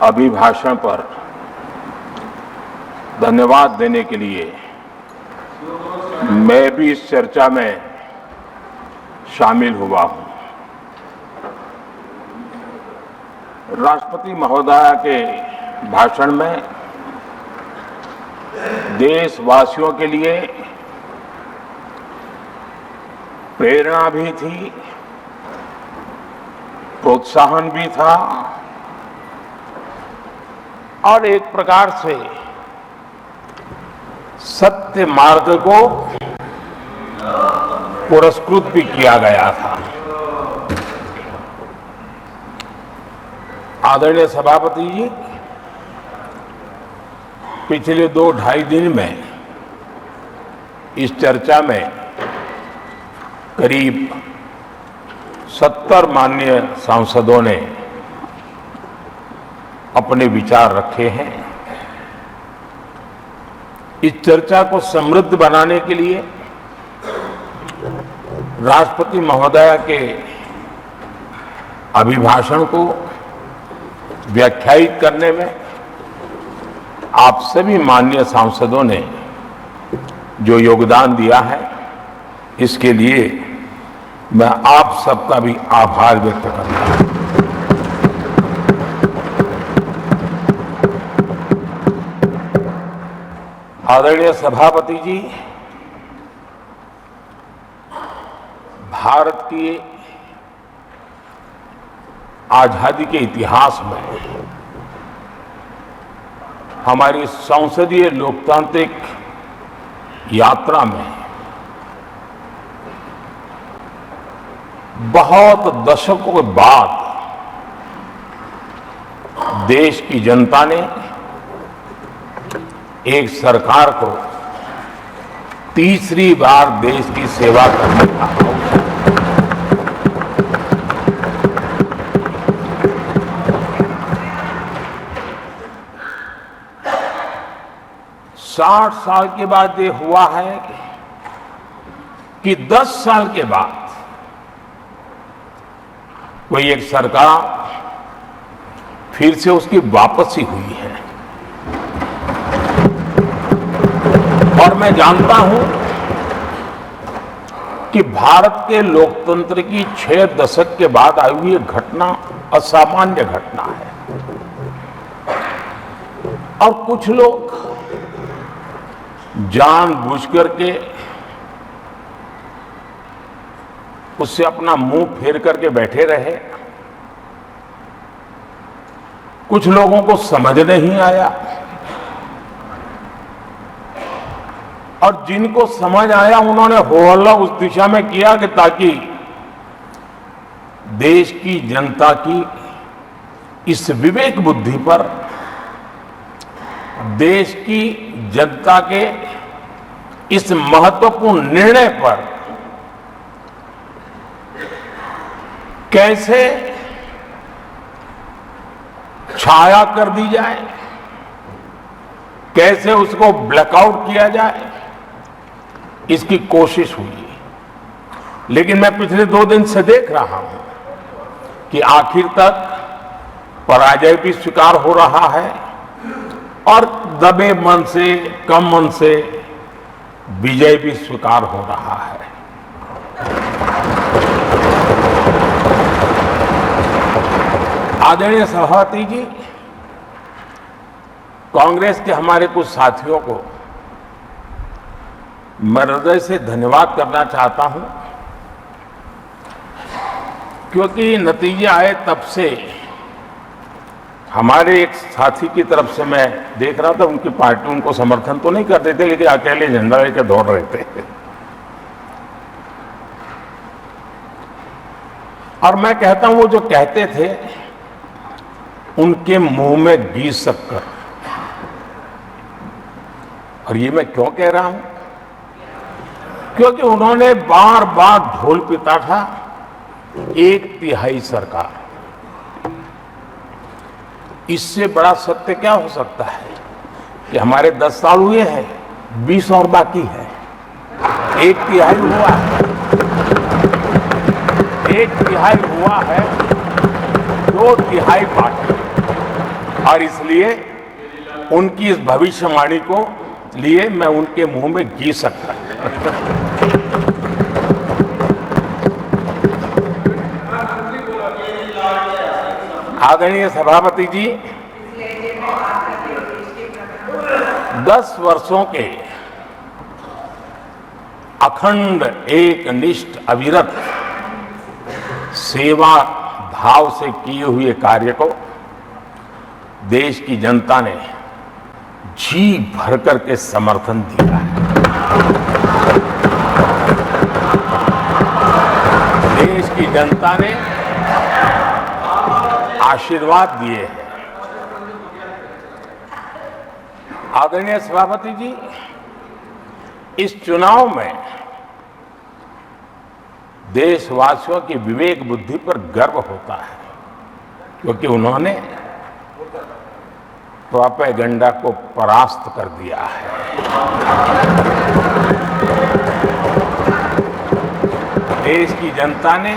अभिभाषण पर धन्यवाद देने के लिए मैं भी इस चर्चा में शामिल हुआ हूं। राष्ट्रपति महोदया के भाषण में देशवासियों के लिए प्रेरणा भी थी, प्रोत्साहन भी था और एक प्रकार से सत्य मार्ग को पुरस्कृत भी किया गया था। आदरणीय सभापति जी, पिछले 2-2.5 दिन में इस चर्चा में करीब 70 माननीय सांसदों ने अपने विचार रखे हैं। इस चर्चा को समृद्ध बनाने के लिए राष्ट्रपति महोदया के अभिभाषण को व्याख्यायित करने में आप सभी माननीय सांसदों ने जो योगदान दिया है, इसके लिए मैं आप सबका भी आभार व्यक्त करता हूं। आदरणीय सभापति जी, भारत की आजादी के इतिहास में हमारी संसदीय लोकतांत्रिक यात्रा में बहुत दशकों के बाद देश की जनता ने एक सरकार को तीसरी बार देश की सेवा करने का अवसर 60 साल के बाद ये हुआ है कि 10 साल के बाद कोई एक सरकार फिर से उसकी वापसी हुई है। और मैं जानता हूं कि भारत के लोकतंत्र की 6 दशक के बाद आई हुई घटना असामान्य घटना है। और कुछ लोग जानबूझ करके उससे अपना मुंह फेर करके बैठे रहे। कुछ लोगों को समझ नहीं आया और जिनको समझ आया उन्होंने हो हल्ला उस दिशा में किया कि ताकि देश की जनता की इस विवेक बुद्धि पर, देश की जनता के इस महत्वपूर्ण निर्णय पर कैसे छाया कर दी जाए, कैसे उसको ब्लैकआउट किया जाए, इसकी कोशिश हुई। लेकिन मैं पिछले 2 दिन से देख रहा हूं कि आखिर तक पराजय भी स्वीकार हो रहा है और दबे मन से, कम मन से विजय भी स्वीकार हो रहा है। आदरणीय सभापति जी, कांग्रेस के हमारे कुछ साथियों को मैं हृदय से धन्यवाद करना चाहता हूं, क्योंकि नतीजे आए तब से हमारे एक साथी की तरफ से मैं देख रहा था, उनकी पार्टी उनको समर्थन तो नहीं कर देते, लेकिन अकेले झंडा लेकर दौड़ रहे थे। और मैं कहता हूं, वो जो कहते थे उनके मुंह में घी शक्कर। और ये मैं क्यों कह रहा हूं? क्योंकि उन्होंने बार बार ढोल पीटा था 1/3 सरकार। इससे बड़ा सत्य क्या हो सकता है कि हमारे 10 साल हुए हैं, 20 और बाकी है। 1/3 हुआ है, 1/3 हुआ है, 2/3 बाकी। और इसलिए उनकी इस भविष्यवाणी को लिए मैं उनके मुंह में घी सकता आदरणीय सभापति जी, 10 वर्षों के अखंड एकनिष्ठ अविरत सेवा भाव से किए हुए कार्य को देश की जनता ने जी भर करके समर्थन दिया है। देश की जनता ने आशीर्वाद दिए हैं। आदरणीय सभापति जी, इस चुनाव में देशवासियों की विवेक बुद्धि पर गर्व होता है, क्योंकि उन्होंने प्रोपेगेंडा को परास्त कर दिया है। देश की जनता ने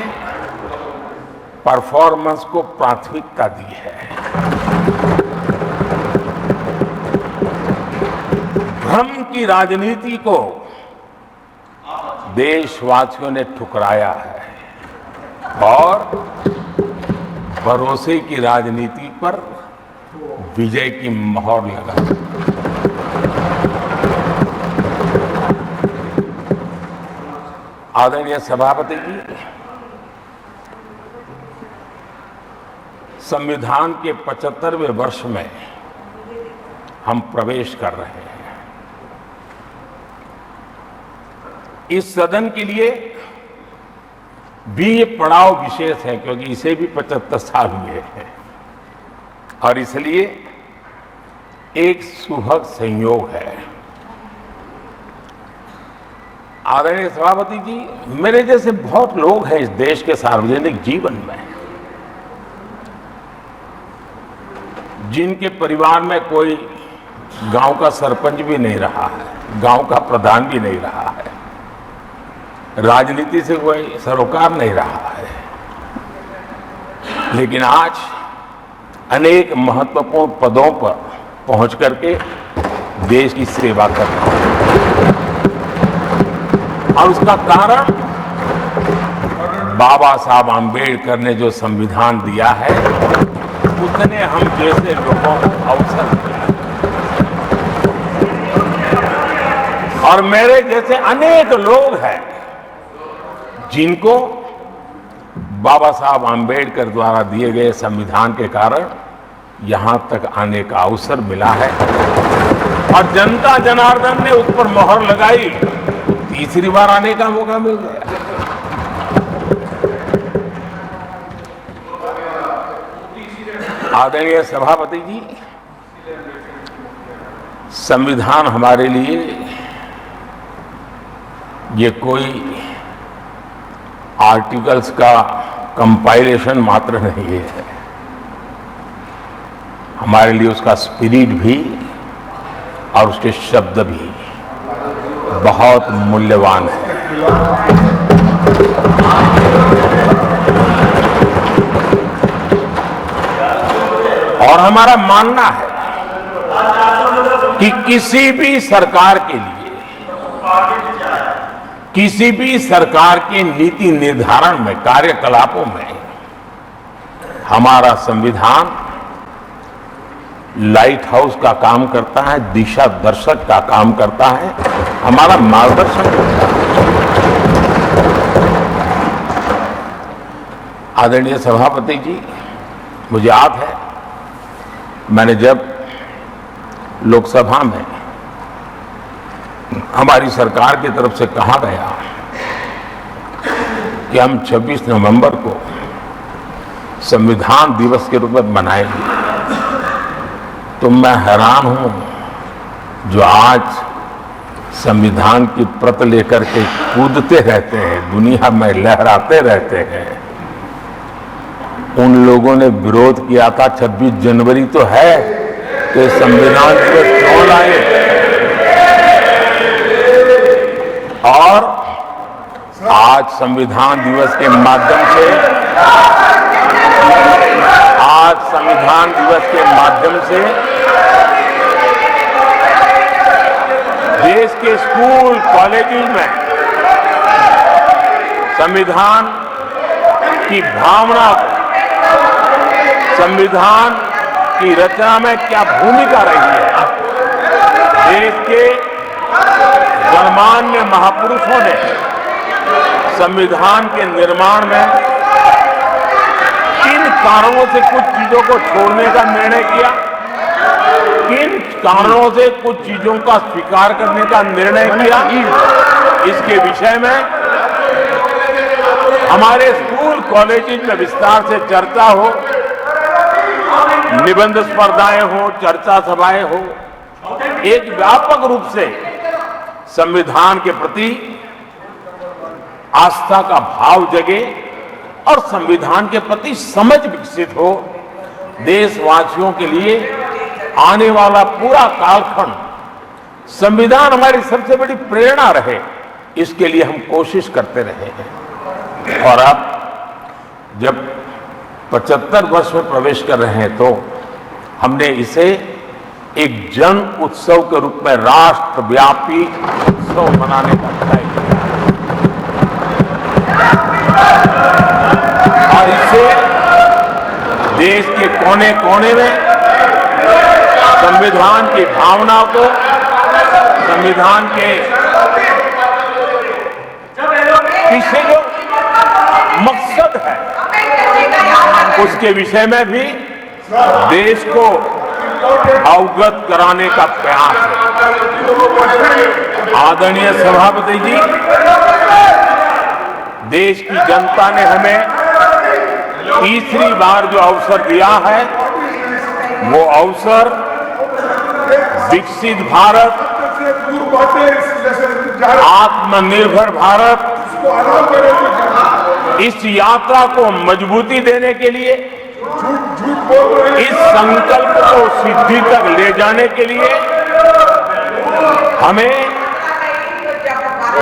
परफॉर्मेंस को प्राथमिकता दी है। भ्रम की राजनीति को देशवासियों ने ठुकराया है और भरोसे की राजनीति पर विजय की मोहर लगा। आदरणीय सभापति जी, संविधान के 75वें वर्ष में हम प्रवेश कर रहे हैं। इस सदन के लिए भी ये पड़ाव विशेष है, क्योंकि इसे भी 75 साल हुए हैं और इसलिए एक सुभग संयोग है। आदरणीय सभापति जी, मेरे जैसे बहुत लोग हैं इस देश के सार्वजनिक जीवन में, जिनके परिवार में कोई गांव का सरपंच भी नहीं रहा है, गांव का प्रधान भी नहीं रहा है, राजनीति से कोई सरोकार नहीं रहा है, लेकिन आज अनेक महत्वपूर्ण पदों पर पहुंच करके देश की सेवा कर रहे हैं। और उसका कारण बाबा साहब आम्बेडकर ने जो संविधान दिया है, उसने हम जैसे लोगों को अवसर दिया और मेरे जैसे अनेक लोग हैं जिनको बाबा साहब आम्बेडकर द्वारा दिए गए संविधान के कारण यहां तक आने का अवसर मिला है और जनता जनार्दन ने उस पर मोहर लगाई, तीसरी बार आने का मौका मिल गया। आदरणीय सभापति जी, संविधान हमारे लिए ये कोई आर्टिकल्स का कंपाइलेशन मात्र नहीं है, हमारे लिए उसका स्पिरिट भी और उसके शब्द भी बहुत मूल्यवान है। और हमारा मानना है कि किसी भी सरकार के लिए, किसी भी सरकार के नीति निर्धारण में, कार्यकलापों में हमारा संविधान लाइट हाउस का काम करता है, दिशा दर्शक का काम करता है, हमारा मार्गदर्शन करता है। आदरणीय सभापति जी, मुझे याद है मैंने जब लोकसभा में हमारी सरकार की तरफ से कहा गया कि हम 26 नवंबर को संविधान दिवस के रूप में मनाएंगे, तो मैं हैरान हूं जो आज संविधान की प्रत लेकर के कूदते रहते हैं, दुनिया में लहराते रहते हैं, उन लोगों ने विरोध किया था 26 जनवरी तो है, तो संविधान दिवस क्यों लाए? और आज संविधान दिवस के माध्यम से आज संविधान दिवस के माध्यम से देश के स्कूल कॉलेजेस में संविधान की भावना, संविधान की रचना में क्या भूमिका रही है, देश के गणमान्य महापुरुषों ने संविधान के निर्माण में किन कारणों से कुछ चीजों को छोड़ने का निर्णय किया, किन कारणों से कुछ चीजों का स्वीकार करने का निर्णय किया, इसके विषय में हमारे स्कूल कॉलेजेस में विस्तार से चर्चा हो, निबंध स्पर्धाएं हो, चर्चा सभाएं हो, एक व्यापक रूप से संविधान के प्रति आस्था का भाव जगे और संविधान के प्रति समझ विकसित हो। देशवासियों के लिए आने वाला पूरा कालखंड संविधान हमारी सबसे बड़ी प्रेरणा रहे, इसके लिए हम कोशिश करते रहे हैं। और अब जब 75 वर्ष में प्रवेश कर रहे हैं तो हमने इसे एक जन उत्सव के रूप में राष्ट्रव्यापी उत्सव मनाने का तय किया और इसे देश के कोने कोने में संविधान की भावना को, संविधान के पीछे जो मकसद है उसके विषय में भी देश को अवगत कराने का प्रयास है। आदरणीय सभापति जी, देश की जनता ने हमें तीसरी बार जो अवसर दिया है वो अवसर विकसित भारत, आत्मनिर्भर भारत, इस यात्रा को मजबूती देने के लिए, इस संकल्प को सिद्धि तक ले जाने के लिए हमें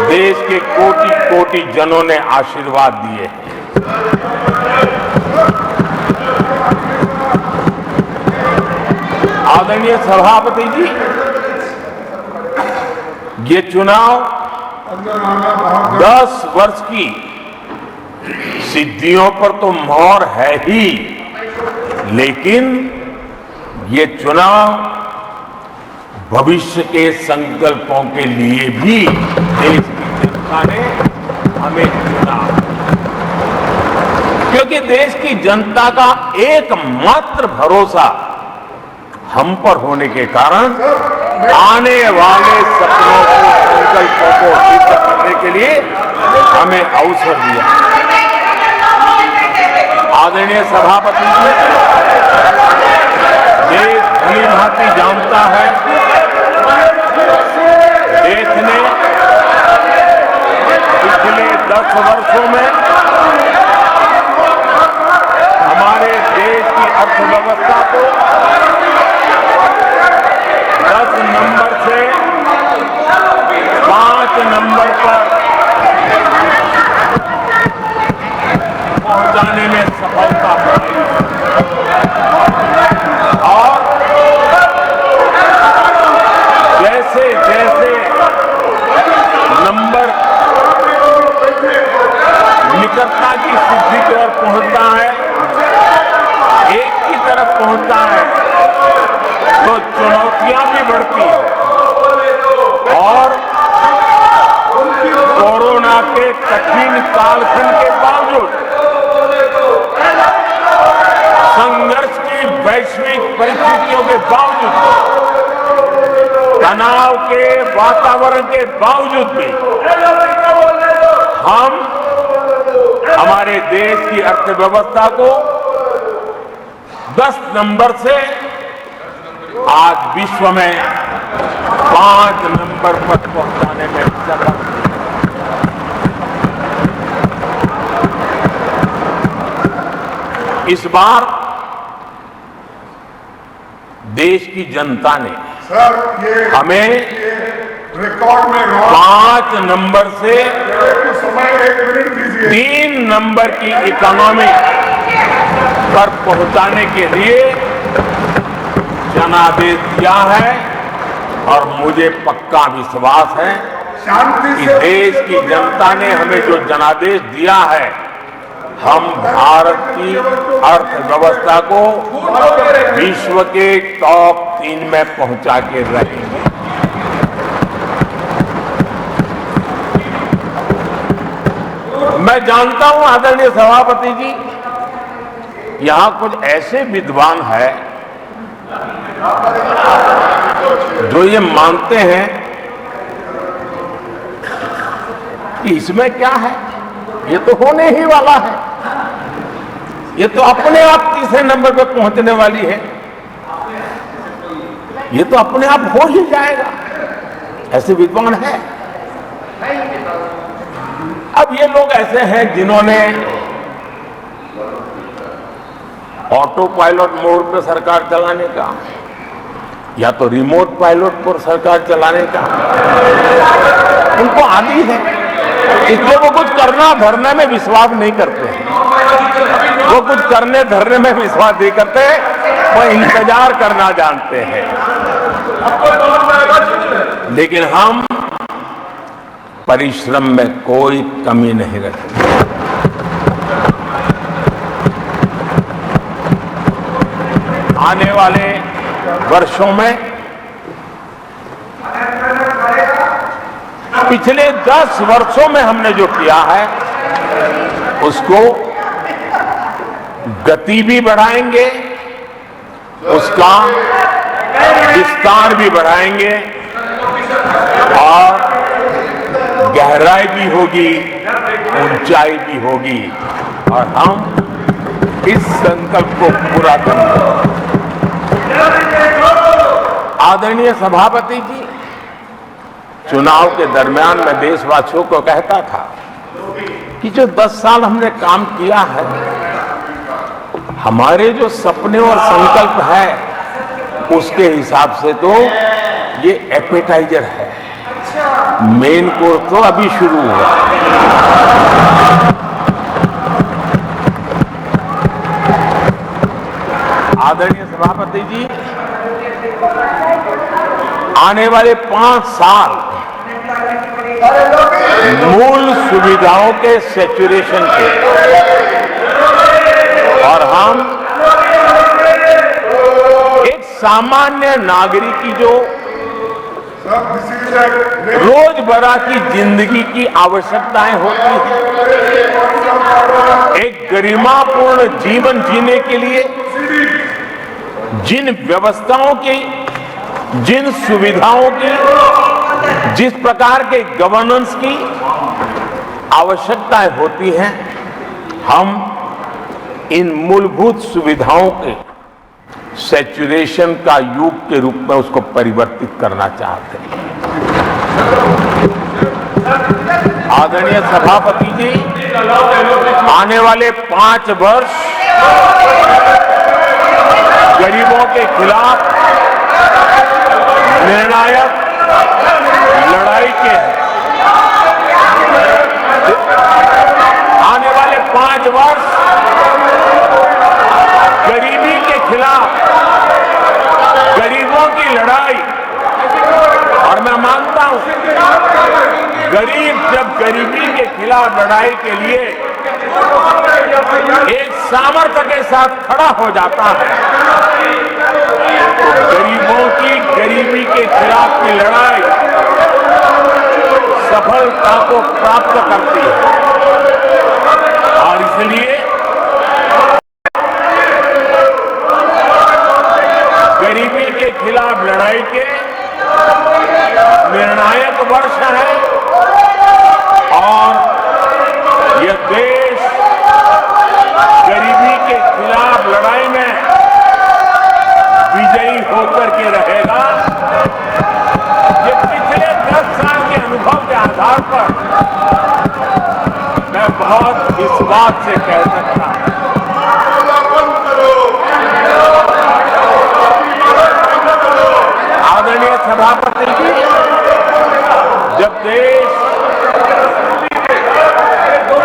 देश के कोटि कोटि जनों ने आशीर्वाद दिए हैं। आदरणीय सभापति जी, ये चुनाव 10 वर्ष की सिद्धियों पर तो मोहर है ही, लेकिन ये चुनाव भविष्य के संकल्पों के लिए भी देश की जनता ने हमें चुना, क्योंकि देश की जनता का एकमात्र भरोसा हम पर होने के कारण आने वाले सपनों को, संकल्पों को सिद्ध करने के लिए हमें अवसर दिया। आदरणीय सभापति जी, देश भली भांति जानता है, देश ने पिछले 10 वर्षों में हमारे देश की अर्थव्यवस्था को 10 नंबर से 5 नंबर पर पहुंचाने में सफलता पाई और जैसे जैसे नंबर निकटता की सिद्धि की ओर पहुंचता है, एक की तरफ पहुंचता है, तो चुनौतियां भी बढ़ती हैं और कोरोना के कठिन कालखंड के बावजूद, संघर्ष की वैश्विक परिस्थितियों के बावजूद, तनाव के वातावरण के बावजूद भी हम हमारे देश की अर्थव्यवस्था को 10 नंबर से आज विश्व में 5 नंबर पर पहुंचाने में सफल। इस बार देश की जनता ने हमें रिकॉर्ड में 5 नंबर से 3 नंबर की इकोनॉमी पर पहुंचाने के लिए जनादेश दिया है और मुझे पक्का विश्वास है शांति कि से देश की जनता ने हमें जो जनादेश दिया है, हम भारत की अर्थव्यवस्था को विश्व के टॉप 3 में पहुंचा के रहेंगे। मैं जानता हूं आदरणीय सभापति जी, यहां कुछ ऐसे विद्वान हैं जो ये मानते हैं कि इसमें क्या है, ये तो होने ही वाला है, ये तो अपने आप तीसरे नंबर पे पहुंचने वाली है, ये तो अपने आप हो ही जाएगा। ऐसे विद्वान हैं। अब ये लोग ऐसे हैं जिन्होंने ऑटो पायलट मोड पे सरकार चलाने का या तो रिमोट पायलट पर सरकार चलाने का उनको आदी है, इसलिए वो कुछ करना धरने में विश्वास नहीं करते हैं। वो कुछ करने धरने में विश्वास नहीं करते, वो इंतजार करना जानते हैं। लेकिन हम परिश्रम में कोई कमी नहीं रखेंगे। आने वाले वर्षों में पिछले 10 वर्षों में हमने जो किया है उसको गति भी बढ़ाएंगे, उसका विस्तार भी बढ़ाएंगे और गहराई भी होगी, ऊंचाई भी होगी और हम इस संकल्प को पूरा करेंगे। आदरणीय सभापति जी, चुनाव के दरमियान मैं देशवासियों को कहता था कि जो 10 साल हमने काम किया है, हमारे जो सपने और संकल्प है उसके हिसाब से तो ये एपेटाइजर है, मेन कोर्स तो अभी शुरू हुआ। आदरणीय सभापति जी, आने वाले 5 साल मूल सुविधाओं के सैचुरेशन के और हम एक सामान्य नागरिक की जो रोजमर्रा की जिंदगी की आवश्यकताएं होती हैं, एक गरिमापूर्ण जीवन जीने के लिए जिन व्यवस्थाओं की, जिन सुविधाओं की, जिस प्रकार के गवर्नेंस की आवश्यकताएं होती हैं, हम इन मूलभूत सुविधाओं के सैचुरेशन का युग के रूप में उसको परिवर्तित करना चाहते हैं। आदरणीय सभापति जी, आने वाले 5 वर्ष गरीबों के खिलाफ निर्णायक लड़ाई के हैं। आने वाले 5 वर्ष गरीबी के खिलाफ गरीबों की लड़ाई, और मैं मानता हूं गरीब जब गरीबी के खिलाफ लड़ाई के लिए एक सामर्थ्य के साथ खड़ा हो जाता है तो गरीबों की गरीबी के खिलाफ की लड़ाई सफलता को प्राप्त करती है। और इसलिए गरीबी के खिलाफ लड़ाई के निर्णायक वर्ष है और यह देश गरीबी के खिलाफ लड़ाई में विजयी होकर के रहेगा। ये पिछले 10 साल के अनुभव के आधार पर मैं बहुत विश्वास से कह सकता हूं। आदरणीय सभापति जी, जब देश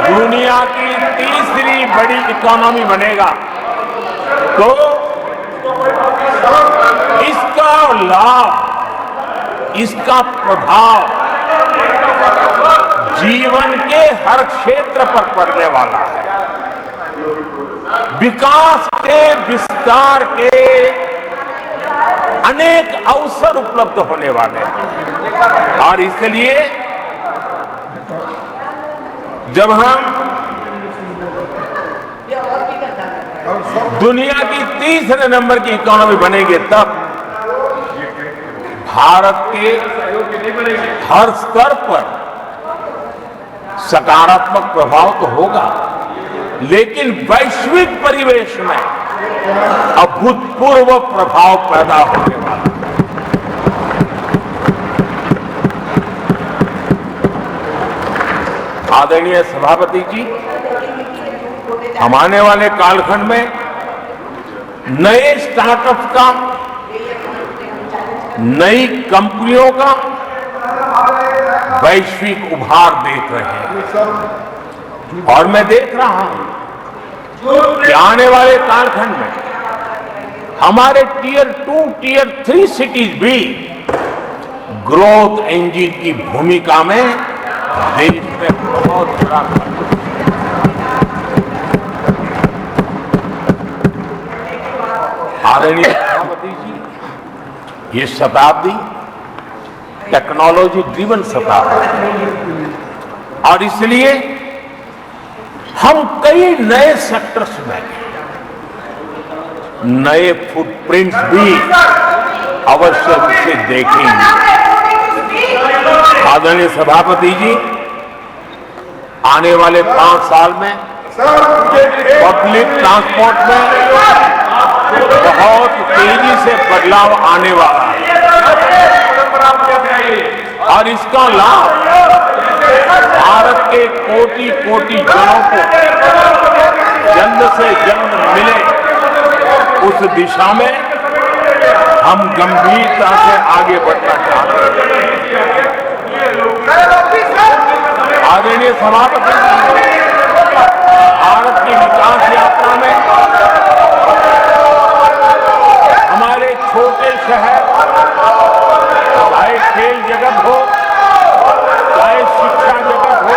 दुनिया की तीसरी बड़ी इकोनॉमी बनेगा तो इसका लाभ, इसका प्रभाव जीवन के हर क्षेत्र पर पड़ने वाला है। विकास के विस्तार के अनेक अवसर उपलब्ध होने वाले हैं और इसलिए जब हम दुनिया की तीसरे नंबर की इकोनॉमी बनेंगे तब भारत के हर स्तर पर सकारात्मक प्रभाव तो होगा, लेकिन वैश्विक परिवेश में अभूतपूर्व प्रभाव पैदा होने वाला है। आदरणीय सभापति जी, हम आने वाले कालखंड में नए स्टार्टअप्स का, नई कंपनियों का वैश्विक उभार देख रहे हैं और मैं देख रहा हूं कि आने वाले कालखंड में हमारे टियर 2, टियर 3 सिटीज भी ग्रोथ इंजन की भूमिका में देश में बहुत बड़ा आदरणीय सभापति जी, ये शताब्दी टेक्नोलॉजी ड्रिवन शताब्दी और इसलिए हम कई नए सेक्टर्स में नए फुटप्रिंट्स भी अवश्य रूप से देखेंगे। आदरणीय सभापति जी, आने वाले 5 साल में पब्लिक ट्रांसपोर्ट में बहुत तेजी से बदलाव आने वाला है और इसका लाभ भारत के कोटि कोटि जनों को जल्द से जल्द मिले, उस दिशा में हम गंभीरता से आगे बढ़ना चाहते हैं। आदरणीय सभापति, भारत की विकास यात्रा में हमारे छोटे शहर, चाहे खेल जगत हो, चाहे शिक्षा जगत हो,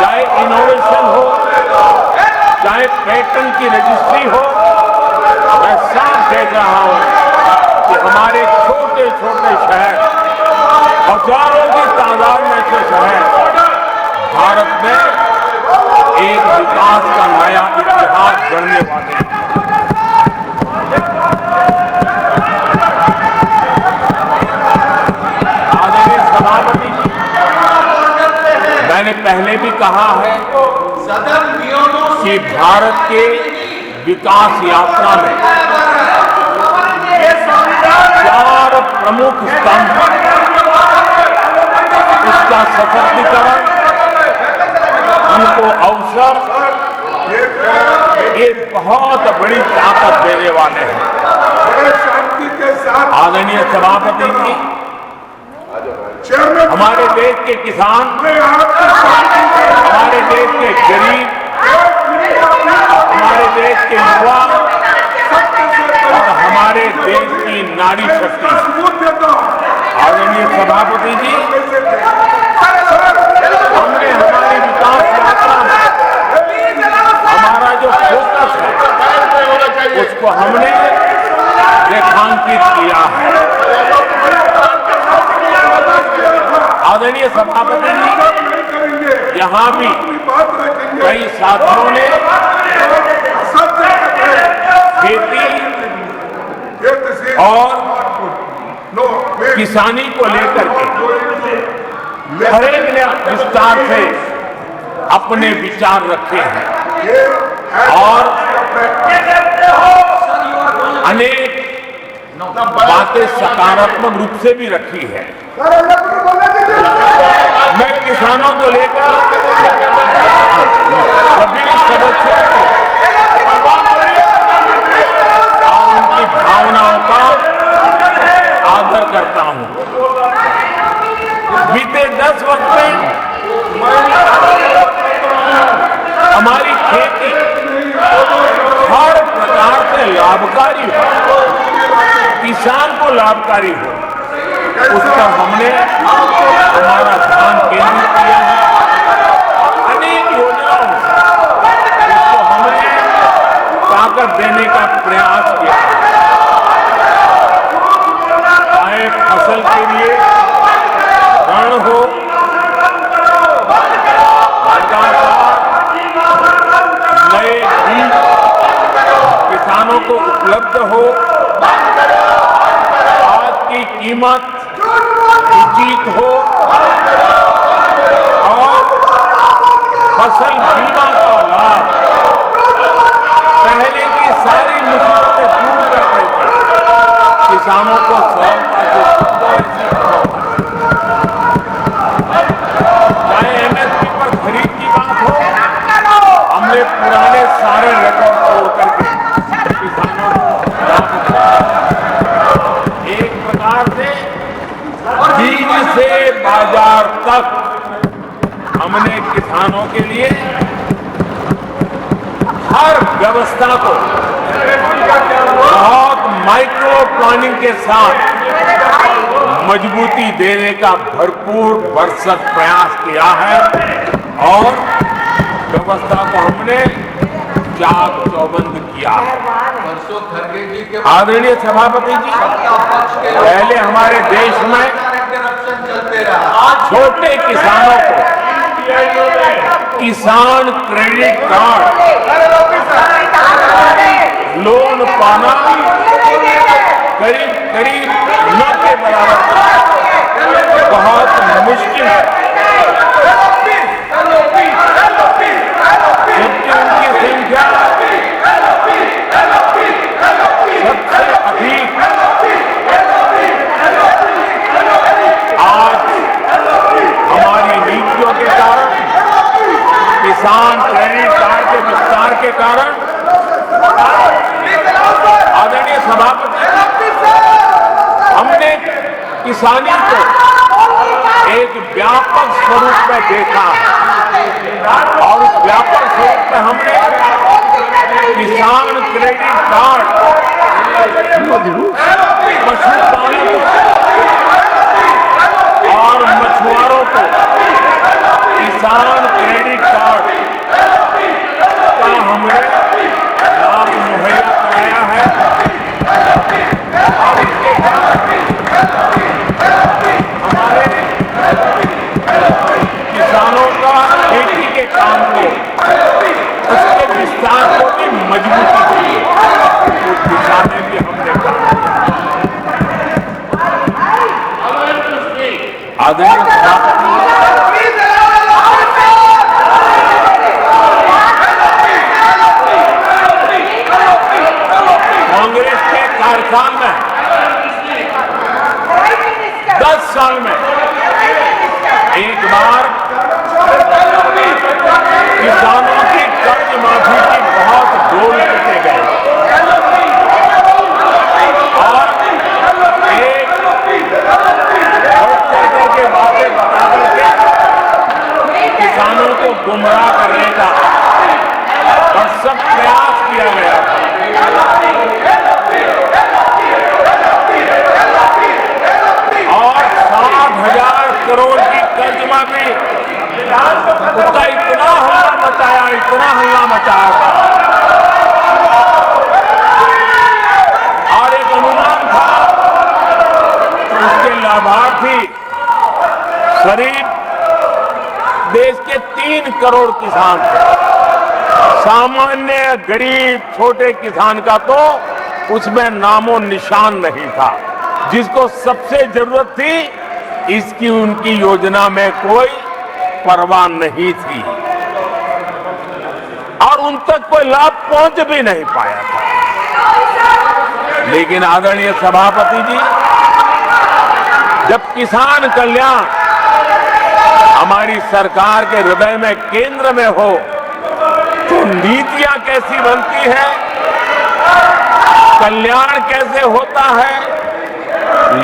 चाहे इनोवेशन हो, चाहे पेटेंट की रजिस्ट्री हो, मैं साफ देख रहा हूं कि हमारे छोटे छोटे शहर, हजारों की तादाद में से शहर भारत में एक विकास का नया इतिहास गढ़ने वाले हैं। आदरणीय सभापति जी, मैंने पहले भी कहा है कि भारत के विकास यात्रा में 4 प्रमुख स्तंभ, उसका सशक्तिकरण, उनको अवसर, ये बहुत बड़ी ताकत देने वाले हैं। आदरणीय सभापति जी, हमारे देश के किसान, हमारे देश के गरीब, हमारे देश के युवा और हमारे देश की नारी शक्ति, आदरणीय सभापति जी, हमने हमारी विकास यात्रा में हमारा जो फोकस है उसको हमने रेखांकित किया है। आदरणीय सभापति जी, यहाँ भी कई साथियों ने खेती और किसानी को लेकर के हर एक ने विस्तार से अपने विचार रखे हैं और अनेक बातें सकारात्मक रूप से भी रखी है। मैं किसानों को लेकर सभी सदस्यों को और उनकी भावनाओं का आदर करता हूं। बीते 10 वर्ष में हमारी खेती हर प्रकार से लाभकारी हो, किसान को लाभकारी हो, उस पर हमने हमारा ध्यान केंद्रित किया है। अनेक योजनाओं से उसको हमने ताकत देने का प्रयास किया है। चाहे फसल के लिए ऋण हो, नए बीज किसानों को उपलब्ध हो, खाद की कीमत उचित हो और फसल बीमा का लाभ पहले की सारी मुसीबतें दूर करते थे, किसानों को सरलता से चाहे एमएसपी पर खरीद की बात हो, हमने पुराने सारे रिकॉर्ड तोड़ करके किसानों को लाभ एक प्रकार से बीज से बाजार तक हमने किसानों के लिए हर व्यवस्था को बहुत माइक्रो प्लानिंग के साथ मजबूती देने का भरपूर भरसक प्रयास किया है और व्यवस्था को हमने चाक चौबंद किया है। आदरणीय सभापति जी, पहले हमारे देश में छोटे किसानों को किसान क्रेडिट कार्ड लोन पाना करीब करीब न के बराबर बहुत मुश्किल है, जबकि उनकी संख्या सबसे अधिक आज हमारी नीतियों के कारण, किसान क्रेडिट कार्ड के विस्तार के कारण, आदरणीय सभापति, हमने किसानी को एक व्यापक स्वरूप में देखा और उस व्यापक स्वरूप में हमने किसान क्रेडिट कार्ड पशुपालकों और मछुआरों को किसान क्रेडिट कार्ड का हमने लाभ मुहैया कराया है। और इसके हमारे किसानों का खेती के काम को, उसके विस्तार को भी मजबूती दी तो किसाने भी हमने काम किया। आदरणीय कांग्रेस के कार्यकाल में 10 साल में एक बार किसानों की कर्ज माफी की बहुत डोल पीटे गए और एक के बातें बता करके किसानों को गुमराह करने का भरसक प्रयास किया गया था। और 60,000 करोड़ की कर्ज माफी, उसका इतना हल्ला मचाया था और एक अनुमान था कि उसके लाभार्थी करीब देश के 3 करोड़ किसान थे। सामान्य गरीब छोटे किसान का तो उसमें नामो निशान नहीं था। जिसको सबसे जरूरत थी, इसकी उनकी योजना में कोई परवाह नहीं थी और उन तक कोई लाभ पहुंच भी नहीं पाया था। लेकिन आदरणीय सभापति जी, जब किसान कल्याण हमारी सरकार के हृदय में, केंद्र में हो, तो नीतियां कैसी बनती है, कल्याण कैसे होता है,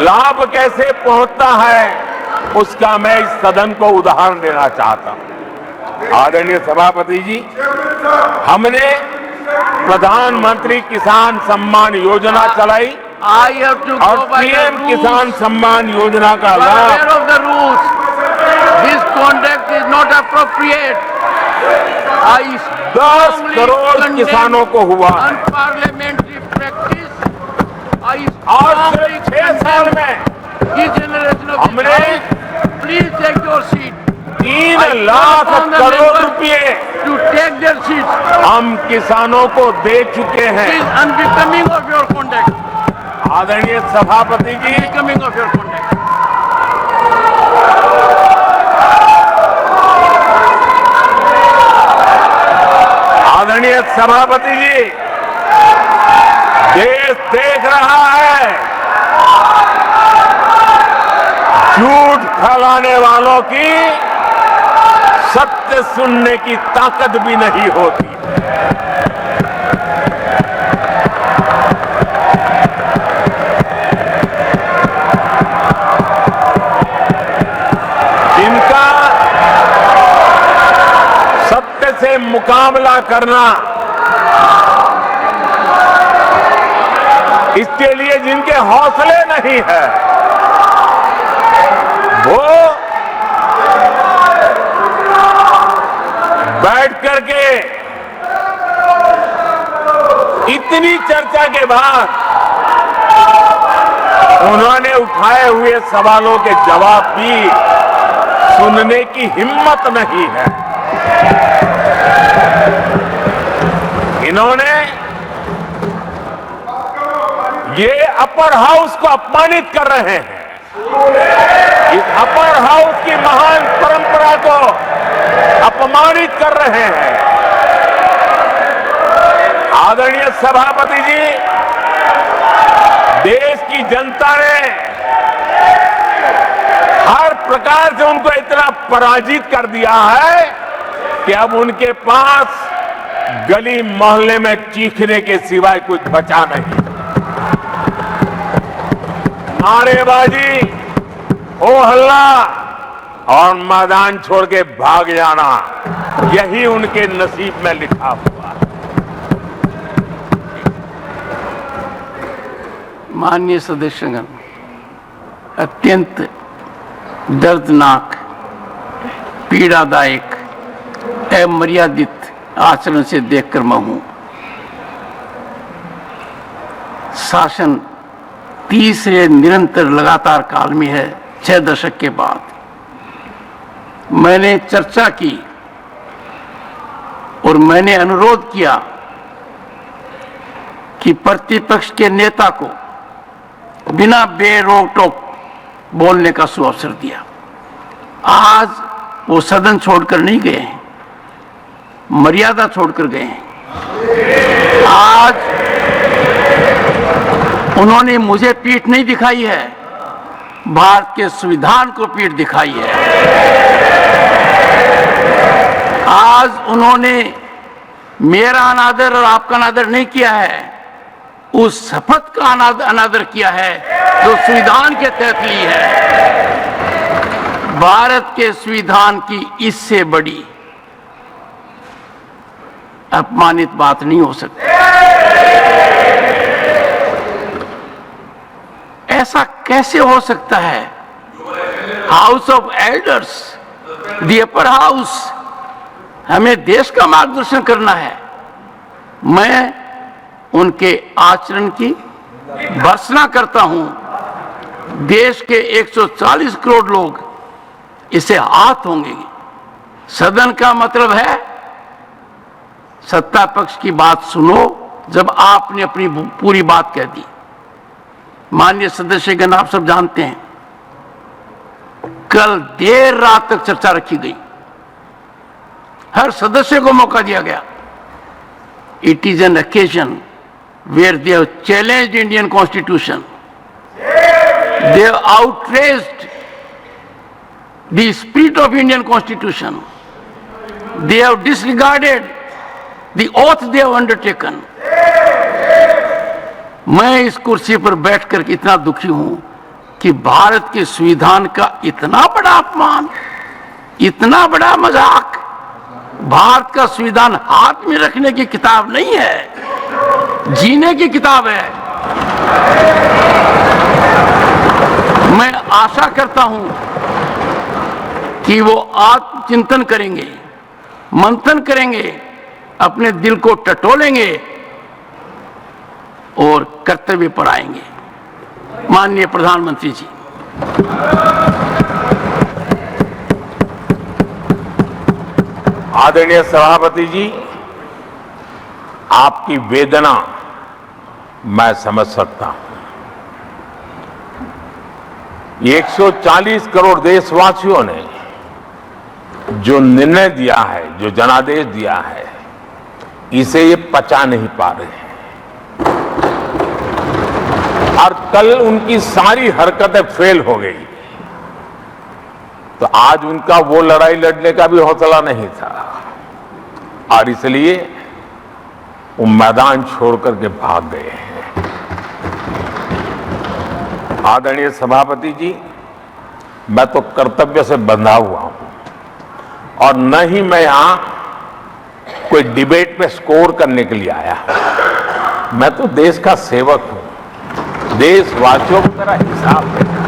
लाभ कैसे पहुंचता है, उसका मैं इस सदन को उदाहरण देना चाहता हूं। आदरणीय सभापति जी, हमने प्रधानमंत्री किसान सम्मान योजना चलाई I have to और go by the PM rules. किसान सम्मान योजना का You are लाभ aware of the rules. This conduct is not appropriate. I 10 strongly crore condemn किसानों को हुआ है unparliamentary practice. I और strongly सिर्फ 6 साल में this generation of हमने this House, please take your seat. 3 lakh crore रुपए To take their seats हम किसानों को दे चुके हैं। is unbecoming of your conduct. आदरणीय सभापति जी, Unbecoming of your conduct. आदरणीय सभापति जी, देश देख रहा है झूठ फैलाने वालों की सत्य सुनने की ताकत भी नहीं होती। इनका सत्य से मुकाबला करना, इसके लिए जिनके हौसले नहीं है वो बैठ करके इतनी चर्चा के बाद उन्होंने उठाए हुए सवालों के जवाब भी सुनने की हिम्मत नहीं है। इन्होंने ये अपर हाउस को अपमानित कर रहे हैं। इस अपर हाउस की महान परंपरा को अपमानित कर रहे हैं। आदरणीय सभापति जी, देश की जनता ने हर प्रकार से उनको इतना पराजित कर दिया है कि अब उनके पास गली मोहल्ले में चीखने के सिवाय कुछ बचा नहीं। नारेबाजी, हो हल्ला और मैदान छोड़ के भाग जाना, यही उनके नसीब में लिखा हुआ है। माननीय सदस्यगण, अत्यंत दर्दनाक, पीड़ादायक, अमर्यादित आचरण से देखकर मैं हूं। शासन तीसरे निरंतर लगातार काल में है। 6 दशक के बाद मैंने चर्चा की और मैंने अनुरोध किया कि प्रतिपक्ष के नेता को बिना बेरोक टोक बोलने का सुअवसर दिया। आज वो सदन छोड़कर नहीं गए हैं, मर्यादा छोड़कर गए हैं। आज उन्होंने मुझे पीठ नहीं दिखाई है, भारत के संविधान को पीठ दिखाई है। आज उन्होंने मेरा अनादर और आपका अनादर नहीं किया है, उस शपथ का अनादर किया है जो संविधान के तहत ली है। भारत के संविधान की इससे बड़ी अपमानित बात नहीं हो सकती। ऐसा कैसे हो सकता है? House of elders, the upper house, हमें देश का मार्गदर्शन करना है। मैं उनके आचरण की भर्त्सना करता हूं। देश के 140 करोड़ लोग इसे हाथ होंगे। सदन का मतलब है सत्ता पक्ष की बात सुनो जब आपने अपनी पूरी बात कह दी। माननीय सदस्यगण, आप सब जानते हैं कल देर रात तक चर्चा रखी गई, हर सदस्य को मौका दिया गया। It is an occasion where they have challenged Indian Constitution, they have outraged the spirit of Indian Constitution, they have disregarded the oath they have undertaken. मैं इस कुर्सी पर बैठकर इतना दुखी हूं कि भारत के संविधान का इतना बड़ा अपमान, इतना बड़ा मजाक भारत का संविधान हाथ में रखने की किताब नहीं है, जीने की किताब है। मैं आशा करता हूं कि वो आत्मचिंतन करेंगे, मंथन करेंगे, अपने दिल को टटोलेंगे और कर्तव्य पर आएंगे। माननीय प्रधानमंत्री जी, आदरणीय सभापति जी, आपकी वेदना मैं समझ सकता हूं। 140 करोड़ देशवासियों ने जो निर्णय दिया है, जो जनादेश दिया है, इसे ये पचा नहीं पा रहे हैं और कल उनकी सारी हरकतें फेल हो गई, तो आज उनका वो लड़ाई लड़ने का भी हौसला नहीं था और इसलिए वो मैदान छोड़ करके भाग गए हैं। आदरणीय सभापति जी, मैं तो कर्तव्य से बंधा हुआ हूं और न ही मैं यहां कोई डिबेट में स्कोर करने के लिए आया हूं। मैं तो देश का सेवक हूं, देशवासियों को मेरा हिसाब देना है,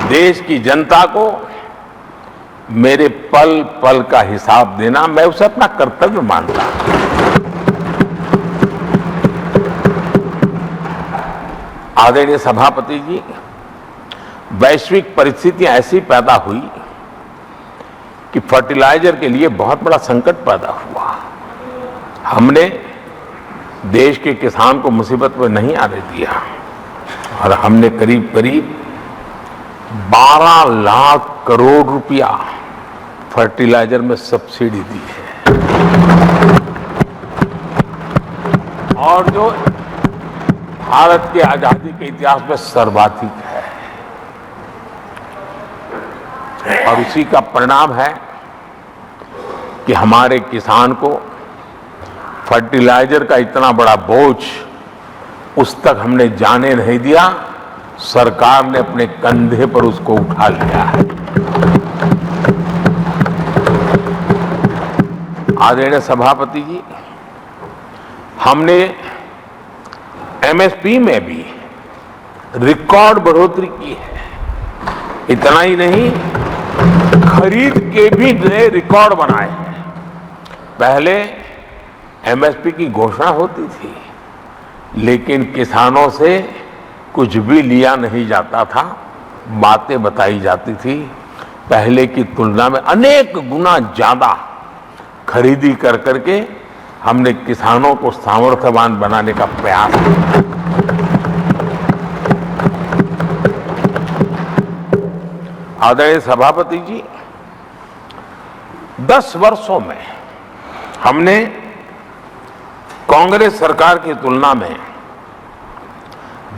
देश की जनता को मेरे पल पल का हिसाब देना, मैं उसे अपना कर्तव्य मानता हूं। आदरणीय सभापति जी, वैश्विक परिस्थितियां ऐसी पैदा हुई कि फर्टिलाइजर के लिए बहुत बड़ा संकट पैदा हुआ। हमने देश के किसान को मुसीबत में नहीं आने दिया और हमने करीब करीब 12 लाख करोड़ रुपया फर्टिलाइजर में सब्सिडी दी है और जो भारत के आजादी के इतिहास में सर्वाधिक है। और उसी का परिणाम है कि हमारे किसान को फर्टिलाइजर का इतना बड़ा बोझ उस तक हमने जाने नहीं दिया, सरकार ने अपने कंधे पर उसको उठा लिया है। आदरणीय सभापति जी, हमने एमएसपी में भी रिकॉर्ड बढ़ोतरी की है। इतना ही नहीं, खरीद के भी नए रिकॉर्ड बनाए हैं। पहले एमएसपी की घोषणा होती थी, लेकिन किसानों से कुछ भी लिया नहीं जाता था, बातें बताई जाती थी। पहले की तुलना में अनेक गुना ज्यादा खरीदी कर करके हमने किसानों को सामर्थ्यवान बनाने का प्रयास किया। आदरणीय सभापति जी, 10 वर्षों में हमने कांग्रेस सरकार की तुलना में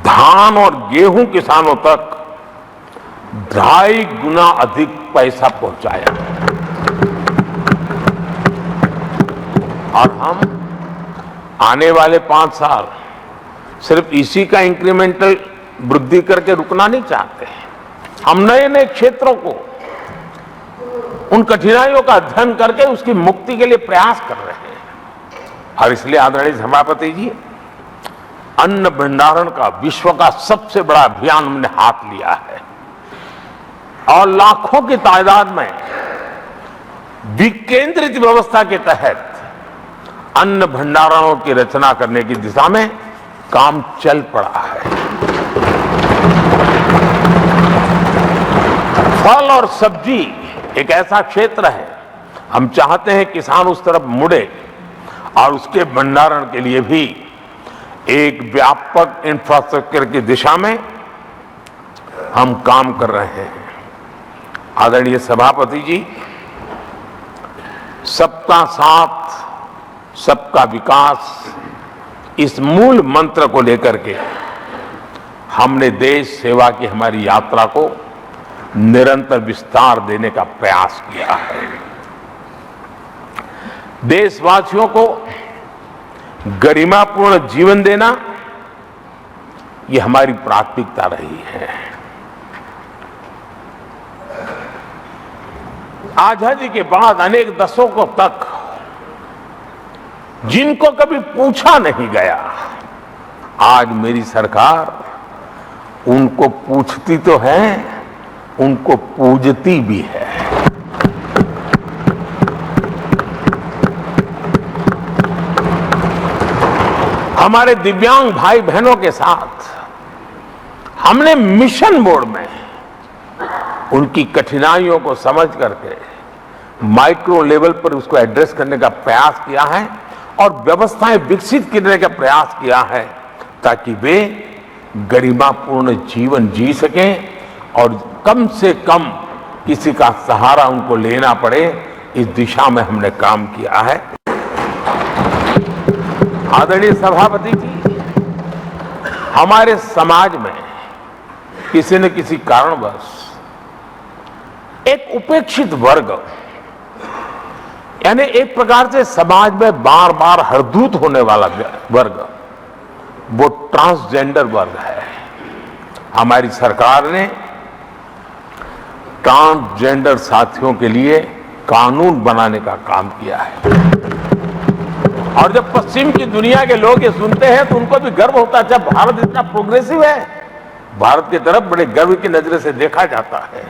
धान और गेहूं किसानों तक 2.5 गुना अधिक पैसा पहुंचाया और हम आने वाले 5 साल सिर्फ इसी का इंक्रीमेंटल वृद्धि करके रुकना नहीं चाहते हैं। हम नए नए क्षेत्रों को, उन कठिनाइयों का अध्ययन करके उसकी मुक्ति के लिए प्रयास कर रहे हैं। और इसलिए आदरणीय सभापति जी, अन्न भंडारण का विश्व का सबसे बड़ा अभियान हमने हाथ लिया है और लाखों की तादाद में विकेंद्रित व्यवस्था के तहत अन्न भंडारणों की रचना करने की दिशा में काम चल पड़ा है। फल और सब्जी एक ऐसा क्षेत्र है, हम चाहते हैं किसान उस तरफ मुड़े और उसके भंडारण के लिए भी एक व्यापक इंफ्रास्ट्रक्चर की दिशा में हम काम कर रहे हैं। आदरणीय सभापति जी, सबका साथ, सबका विकास, इस मूल मंत्र को लेकर के हमने देश सेवा की हमारी यात्रा को निरंतर विस्तार देने का प्रयास किया है। देशवासियों को गरिमापूर्ण जीवन देना, ये हमारी प्राथमिकता रही है। आजादी के बाद अनेक दशकों तक जिनको कभी पूछा नहीं गया, आज मेरी सरकार उनको पूछती तो है, उनको पूजती भी है। हमारे दिव्यांग भाई बहनों के साथ हमने मिशन मोड में उनकी कठिनाइयों को समझ करके माइक्रो लेवल पर उसको एड्रेस करने का प्रयास किया है और व्यवस्थाएं विकसित करने का प्रयास किया है ताकि वे गरिमापूर्ण जीवन जी सकें और कम से कम किसी का सहारा उनको लेना पड़े, इस दिशा में हमने काम किया है। आदरणीय सभापति जी, हमारे समाज में किसी न किसी कारणवश एक उपेक्षित वर्ग, यानी एक प्रकार से समाज में बार बार हरदूत होने वाला वर्ग, वो ट्रांसजेंडर वर्ग है। हमारी सरकार ने ट्रांसजेंडर साथियों के लिए कानून बनाने का काम किया है और जब पश्चिम की दुनिया के लोग ये सुनते हैं तो उनको भी गर्व होता है। जब भारत इतना प्रोग्रेसिव है, भारत की तरफ बड़े गर्व की नजर से देखा जाता है।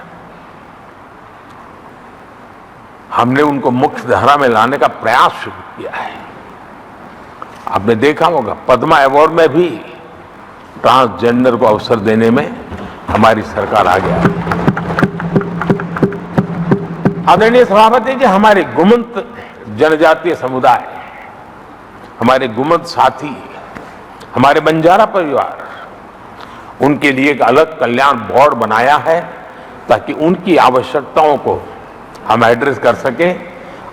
हमने उनको मुख्य धारा में लाने का प्रयास शुरू किया है। आपने देखा होगा पद्मा अवार्ड में भी ट्रांसजेंडर को अवसर देने में हमारी सरकार आ गया। आदरणीय सभापति जी, हमारे गुमंत जनजातीय समुदाय, हमारे गुमंत साथी, हमारे बंजारा परिवार, उनके लिए एक अलग कल्याण बोर्ड बनाया है ताकि उनकी आवश्यकताओं को हम एड्रेस कर सकें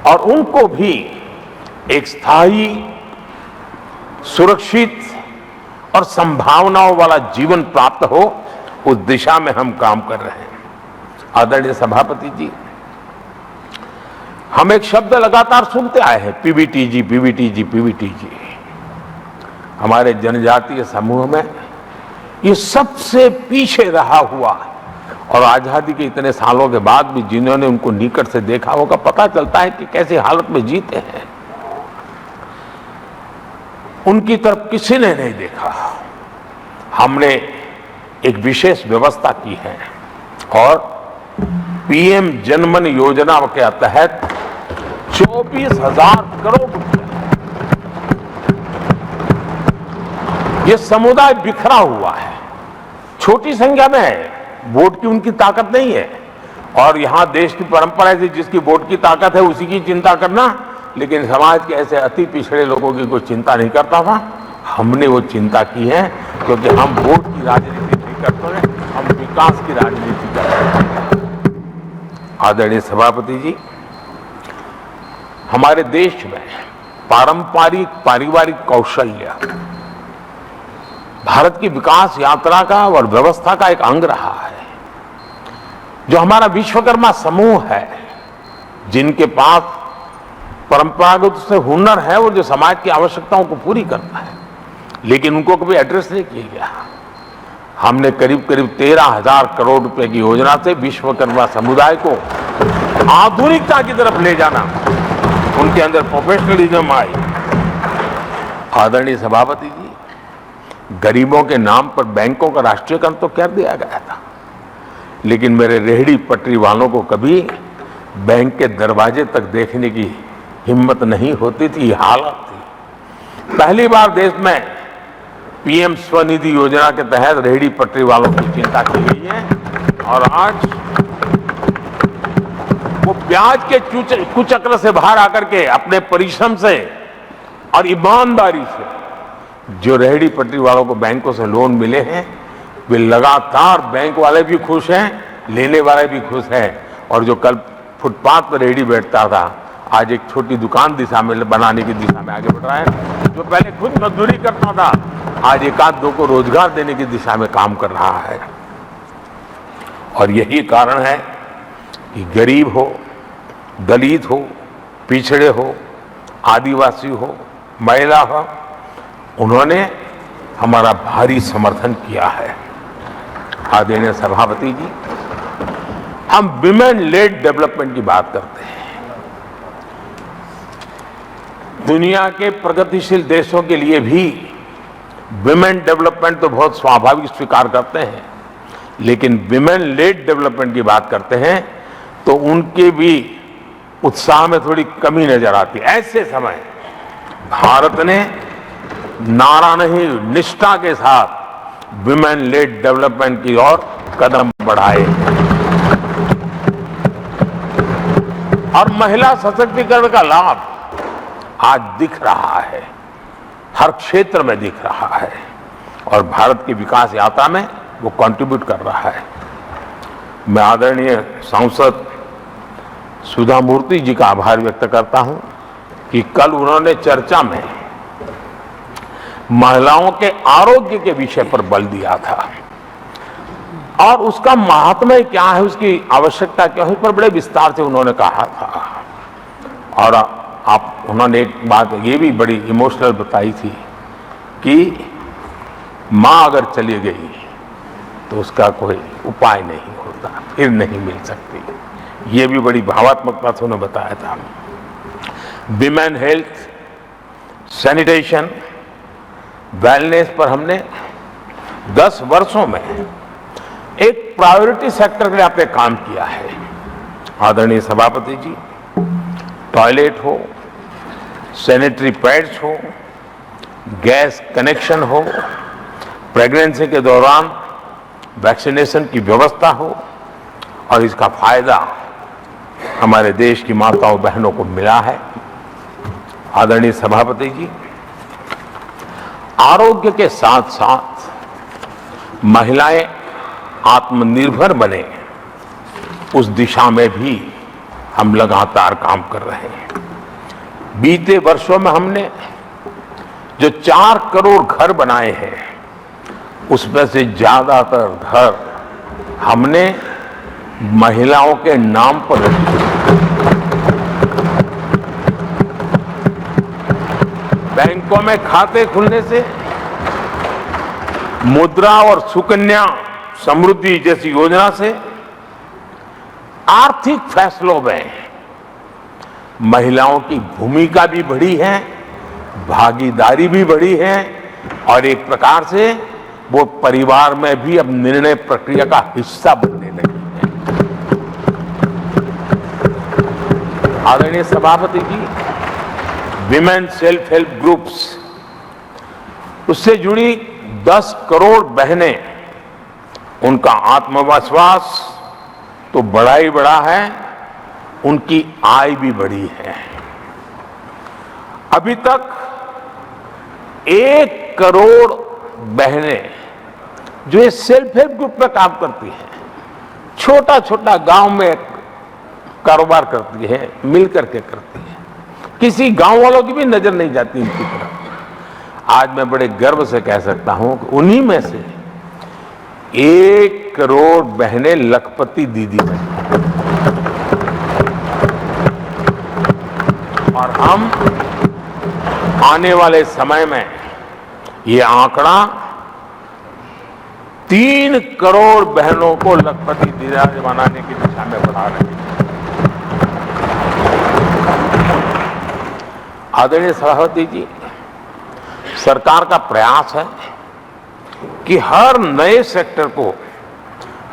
और उनको भी एक स्थायी, सुरक्षित और संभावनाओं वाला जीवन प्राप्त हो, उस दिशा में हम काम कर रहे हैं। आदरणीय सभापति जी, हम एक शब्द लगातार सुनते आए हैं, पीबीटीजी, पीबीटीजी, पीबीटीजी। हमारे जनजातीय समूह में ये सबसे पीछे रहा हुआ और आजादी के इतने सालों के बाद भी जिन्होंने उनको निकट से देखा होगा, पता चलता है कि कैसी हालत में जीते हैं। उनकी तरफ किसी ने नहीं देखा। हमने एक विशेष व्यवस्था की है और पीएम जनमन योजना के तहत 24,000 करोड़ रुपए, ये समुदाय बिखरा हुआ है, छोटी संख्या में है, वोट की उनकी ताकत नहीं है और यहां देश की परंपरा है जिसकी वोट की ताकत है उसी की चिंता करना, लेकिन समाज के ऐसे अति पिछड़े लोगों की कोई चिंता नहीं करता था। हमने वो चिंता की है क्योंकि हम वोट की राजनीति नहीं करते हैं, हम विकास की राजनीति करते हैं। आदरणीय सभापति जी, हमारे देश में पारंपरिक पारिवारिक कौशल्य भारत की विकास यात्रा का और व्यवस्था का एक अंग रहा है। जो हमारा विश्वकर्मा समूह है, जिनके पास परंपरागत से हुनर है और जो समाज की आवश्यकताओं को पूरी करता है, लेकिन उनको कभी एड्रेस नहीं किया गया। हमने करीब करीब 13,000 करोड़ रुपए की योजना से विश्वकर्मा समुदाय को आधुनिकता की तरफ ले जाना, उनके अंदर प्रोफेशनलिज्म आई। आदरणीय सभापति जी, गरीबों के नाम पर बैंकों का राष्ट्रीयकरण तो कर दिया गया था, लेकिन मेरे रेहड़ी पटरी वालों को कभी बैंक के दरवाजे तक देखने की हिम्मत नहीं होती थी, हालत थी। पहली बार देश में पीएम स्वनिधि योजना के तहत रेहड़ी पटरी वालों की चिंता की गई है और आज वो ब्याज के कुचक्र से बाहर आकर के अपने परिश्रम से और ईमानदारी से जो रेहड़ी पटरी वालों को बैंकों से लोन मिले हैं, वे लगातार, बैंक वाले भी खुश हैं, लेने वाले भी खुश हैं और जो कल फुटपाथ पर रेहड़ी बैठता था, आज एक छोटी दुकान दिशा में बनाने की दिशा में आगे बढ़ रहा है। जो पहले खुद मजदूरी करता था, आज एक आध दो को रोजगार देने की दिशा में काम कर रहा है। और यही कारण है कि गरीब हो, दलित हो, पिछड़े हो, आदिवासी हो, महिला हो, उन्होंने हमारा भारी समर्थन किया है। आदरणीय सभापति जी, हम विमेन लेड डेवलपमेंट की बात करते हैं। दुनिया के प्रगतिशील देशों के लिए भी विमेन डेवलपमेंट तो बहुत स्वाभाविक स्वीकार करते हैं, लेकिन विमेन लेड डेवलपमेंट की बात करते हैं तो उनके भी उत्साह में थोड़ी कमी नजर आती है। ऐसे समय भारत ने नारा नहीं, निष्ठा के साथ विमेन लेड डेवलपमेंट की ओर कदम बढ़ाए और महिला सशक्तिकरण का लाभ आज दिख रहा है, हर क्षेत्र में दिख रहा है और भारत की विकास यात्रा में वो कंट्रीब्यूट कर रहा है। मैं आदरणीय सांसद सुधा मूर्ति जी का आभार व्यक्त करता हूं कि कल उन्होंने चर्चा में महिलाओं के आरोग्य के विषय पर बल दिया था और उसका महात्म्य क्या है, उसकी आवश्यकता क्या है, उस पर बड़े विस्तार से उन्होंने कहा था। और उन्होंने एक बात ये भी बड़ी इमोशनल बताई थी कि मां अगर चली गई तो उसका कोई उपाय नहीं होता, फिर नहीं मिल सकती। ये भी बड़ी भावात्मकता से उन्होंने बताया था। विमेन हेल्थ, सैनिटेशन, वेलनेस पर हमने 10 वर्षों में एक प्रायोरिटी सेक्टर के लिए आपने काम किया है। आदरणीय सभापति जी, टॉयलेट हो, सैनिटरी पैड्स हो, गैस कनेक्शन हो, प्रेगनेंसी के दौरान वैक्सीनेशन की व्यवस्था हो और इसका फायदा हमारे देश की माताओं बहनों को मिला है। आदरणीय सभापति जी, आरोग्य के साथ साथ महिलाएं आत्मनिर्भर बने, उस दिशा में भी हम लगातार काम कर रहे हैं। बीते वर्षों में हमने जो 4 करोड़ घर बनाए हैं, उसमें से ज्यादातर घर हमने महिलाओं के नाम पर रखे। बैंकों में खाते खुलने से, मुद्रा और सुकन्या समृद्धि जैसी योजना से आर्थिक फैसलों में महिलाओं की भूमिका भी बढ़ी है, भागीदारी भी बढ़ी है और एक प्रकार से वो परिवार में भी अब निर्णय प्रक्रिया का हिस्सा बनने लगी है। आदरणीय सभापति जी, विमेन सेल्फ हेल्प ग्रुप्स, उससे जुड़ी 10 करोड़ बहनें, उनका आत्मविश्वास तो बढ़ा ही बढ़ा है, उनकी आय भी बढ़ी है। अभी तक 1 करोड़ बहनें जो ये सेल्फ हेल्प ग्रुप में काम करती हैं, छोटा छोटा गांव में कारोबार करती है, मिल करके करती है, किसी गांव वालों की भी नजर नहीं जाती इनकी तरफ। आज मैं बड़े गर्व से कह सकता हूं कि उन्हीं में से 1 करोड़ बहनें लखपति दीदी बनी और हम आने वाले समय में ये आंकड़ा 3 करोड़ बहनों को लखपति दीदी बनाने की दिशा में बढ़ा रहे हैं। आदरणीय सभापति जी, सरकार का प्रयास है कि हर नए सेक्टर को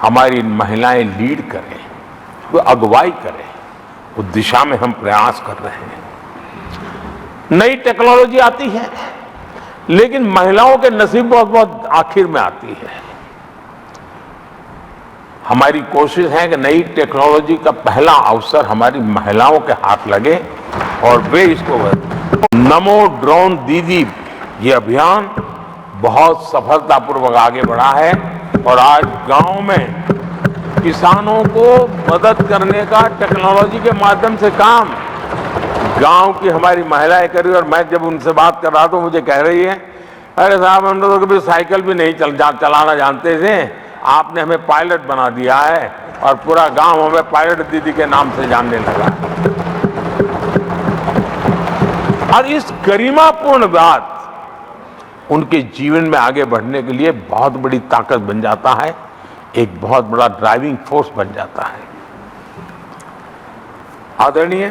हमारी महिलाएं लीड करें, वो अगुवाई करें, उस दिशा में हम प्रयास कर रहे हैं। नई टेक्नोलॉजी आती है, लेकिन महिलाओं के नसीब बहुत बहुत आखिर में आती है। हमारी कोशिश है कि नई टेक्नोलॉजी का पहला अवसर हमारी महिलाओं के हाथ लगे और वे इसको नमो ड्रोन दीदी, ये अभियान बहुत सफलतापूर्वक आगे बढ़ा है और आज गांव में किसानों को मदद करने का टेक्नोलॉजी के माध्यम से काम गांव की हमारी महिलाएं कर रही। और मैं जब उनसे बात कर रहा तो मुझे कह रही है, अरे साहब हम तो कभी साइकिल भी नहीं चलाना जानते थे, आपने हमें पायलट बना दिया है और पूरा गांव हमें पायलट दीदी के नाम से जानने लगा। और इस गरिमापूर्ण बात उनके जीवन में आगे बढ़ने के लिए बहुत बड़ी ताकत बन जाता है, एक बहुत बड़ा ड्राइविंग फोर्स बन जाता है। आदरणीय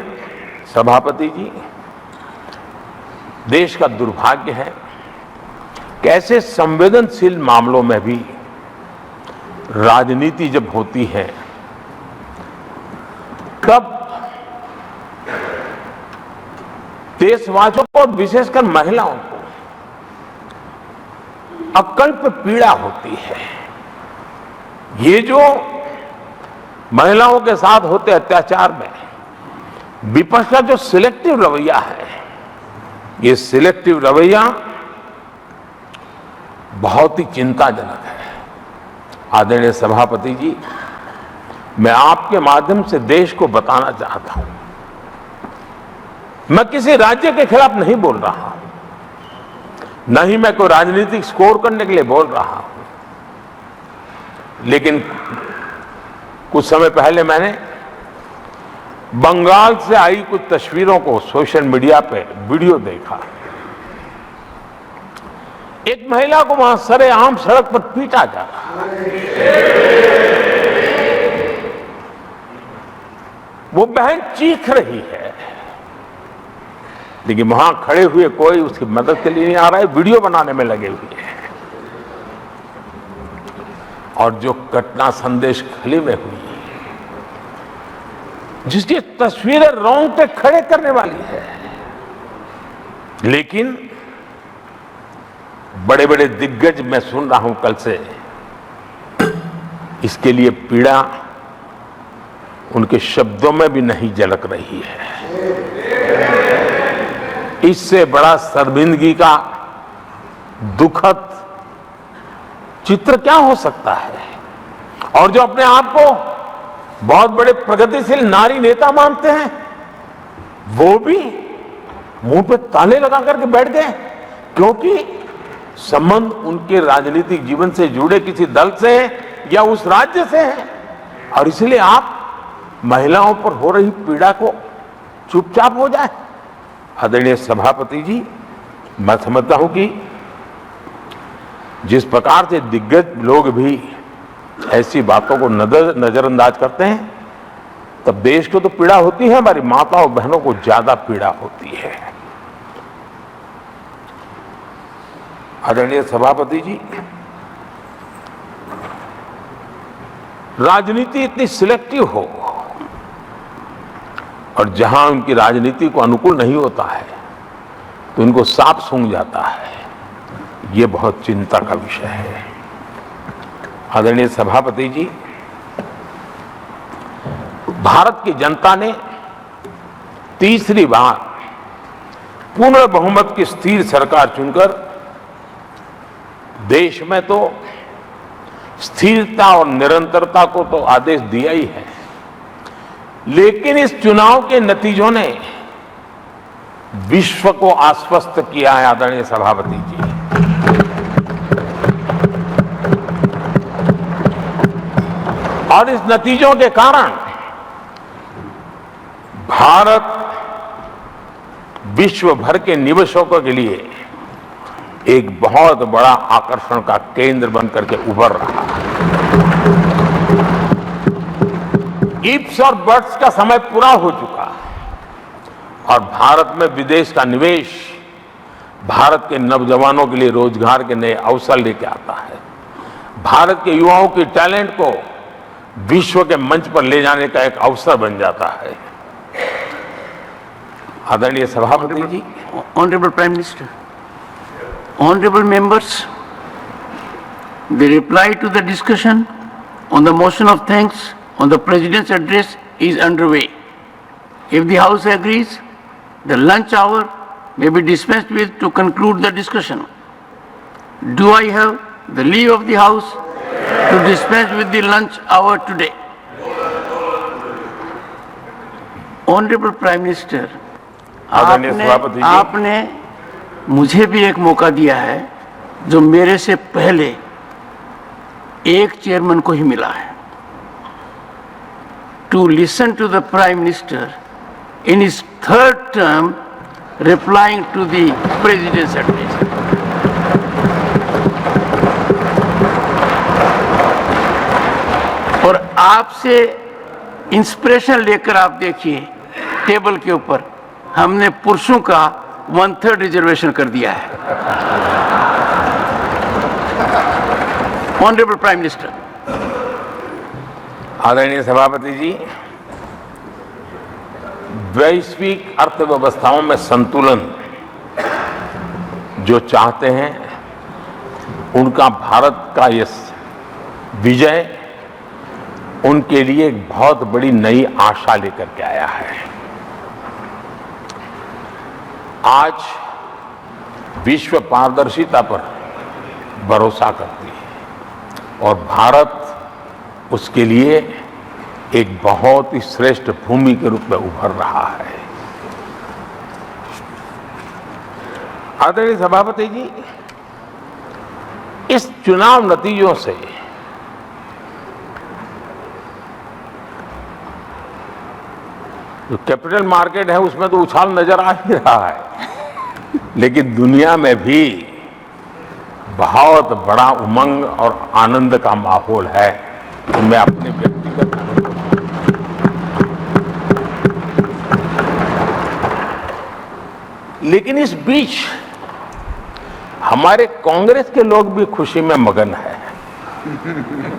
सभापति जी, देश का दुर्भाग्य है कि ऐसे संवेदनशील मामलों में भी राजनीति जब होती है तब देशवासियों को और विशेषकर महिलाओं को अकल्प पीड़ा होती है। ये जो महिलाओं के साथ होते अत्याचार में विपक्ष का जो सिलेक्टिव रवैया है, ये सिलेक्टिव रवैया बहुत ही चिंताजनक है। आदरणीय सभापति जी, मैं आपके माध्यम से देश को बताना चाहता हूं, मैं किसी राज्य के खिलाफ नहीं बोल रहा हूं, न ही मैं कोई राजनीतिक स्कोर करने के लिए बोल रहा हूं, लेकिन कुछ समय पहले मैंने बंगाल से आई कुछ तस्वीरों को सोशल मीडिया पे वीडियो देखा। एक महिला को वहां सरेआम सड़क पर पीटा जा रहा है। वो बहन चीख रही है, लेकिन वहां खड़े हुए कोई उसकी मदद के लिए नहीं आ रहा है, वीडियो बनाने में लगे हुए हैं। और जो घटना संदेश खली में हुई, जिसकी तस्वीरें रोंगटे खड़े करने वाली है, लेकिन बड़े बड़े दिग्गज मैं सुन रहा हूं कल से, इसके लिए पीड़ा उनके शब्दों में भी नहीं झलक रही है। इससे बड़ा शर्मिंदगी का दुखद चित्र क्या हो सकता है? और जो अपने आप को बहुत बड़े प्रगतिशील नारी नेता मानते हैं, वो भी मुंह पे ताले लगा करके बैठ गए, क्योंकि संबंध उनके राजनीतिक जीवन से जुड़े किसी दल से है या उस राज्य से है, और इसलिए आप महिलाओं पर हो रही पीड़ा को चुपचाप हो जाए। आदरणीय सभापति जी, मैं समझता हूं कि जिस प्रकार से दिग्गज लोग भी ऐसी बातों को नजरअंदाज करते हैं, तब देश को तो पीड़ा होती है, हमारी माताओं बहनों को ज्यादा पीड़ा होती है। आदरणीय सभापति जी, राजनीति इतनी सिलेक्टिव हो और जहां उनकी राजनीति को अनुकूल नहीं होता है तो उनको सांप सूंघ जाता है, ये बहुत चिंता का विषय है। आदरणीय सभापति जी, भारत की जनता ने तीसरी बार पूर्ण बहुमत की स्थिर सरकार चुनकर देश में तो स्थिरता और निरंतरता को तो आदेश दिया ही है, लेकिन इस चुनाव के नतीजों ने विश्व को आश्वस्त किया है। आदरणीय सभापति जी, और इस नतीजों के कारण भारत विश्व भर के निवेशकों के लिए एक बहुत बड़ा आकर्षण का केंद्र बनकर के उभर रहा है। इफ्स और बट्स का समय पूरा हो चुका है और भारत में विदेश का निवेश भारत के नौजवानों के लिए रोजगार के नए अवसर लेके आता है, भारत के युवाओं के टैलेंट को विश्व के मंच पर ले जाने का एक अवसर बन जाता है। आदरणीय सभापति जी, honourable prime minister, honorable members, the reply to the discussion on the motion of thanks on the President's address is underway. If the House agrees, the lunch hour may be dispensed with to conclude the discussion. Do I have the leave of the House to dispense with the lunch hour today? Honorable Prime Minister, आपने मुझे भी एक मौका दिया है जो मेरे से पहले एक चेयरमैन को ही मिला है, to listen to the prime minister in his third term replying to the president's address. और आपसे इंस्पिरेशन लेकर आप देखिए टेबल के ऊपर हमने पुरुषों का 1/3 रिजर्वेशन कर दिया है। ऑनरेबल प्राइम मिनिस्टर, आदरणीय सभापति जी, वैश्विक अर्थव्यवस्थाओं में संतुलन जो चाहते हैं उनका भारत का ये विजय उनके लिए एक बहुत बड़ी नई आशा लेकर के आया है। आज विश्व पारदर्शिता पर भरोसा करती है और भारत उसके लिए एक बहुत ही श्रेष्ठ भूमि के रूप में उभर रहा है। आदरणीय सभापति जी, इस चुनाव नतीजों से जो कैपिटल मार्केट है उसमें तो उछाल नजर आ ही रहा है, लेकिन दुनिया में भी बहुत बड़ा उमंग और आनंद का माहौल है। तो मैं अपने व्यक्तिगत लेकिन इस बीच हमारे कांग्रेस के लोग भी खुशी में मगन है।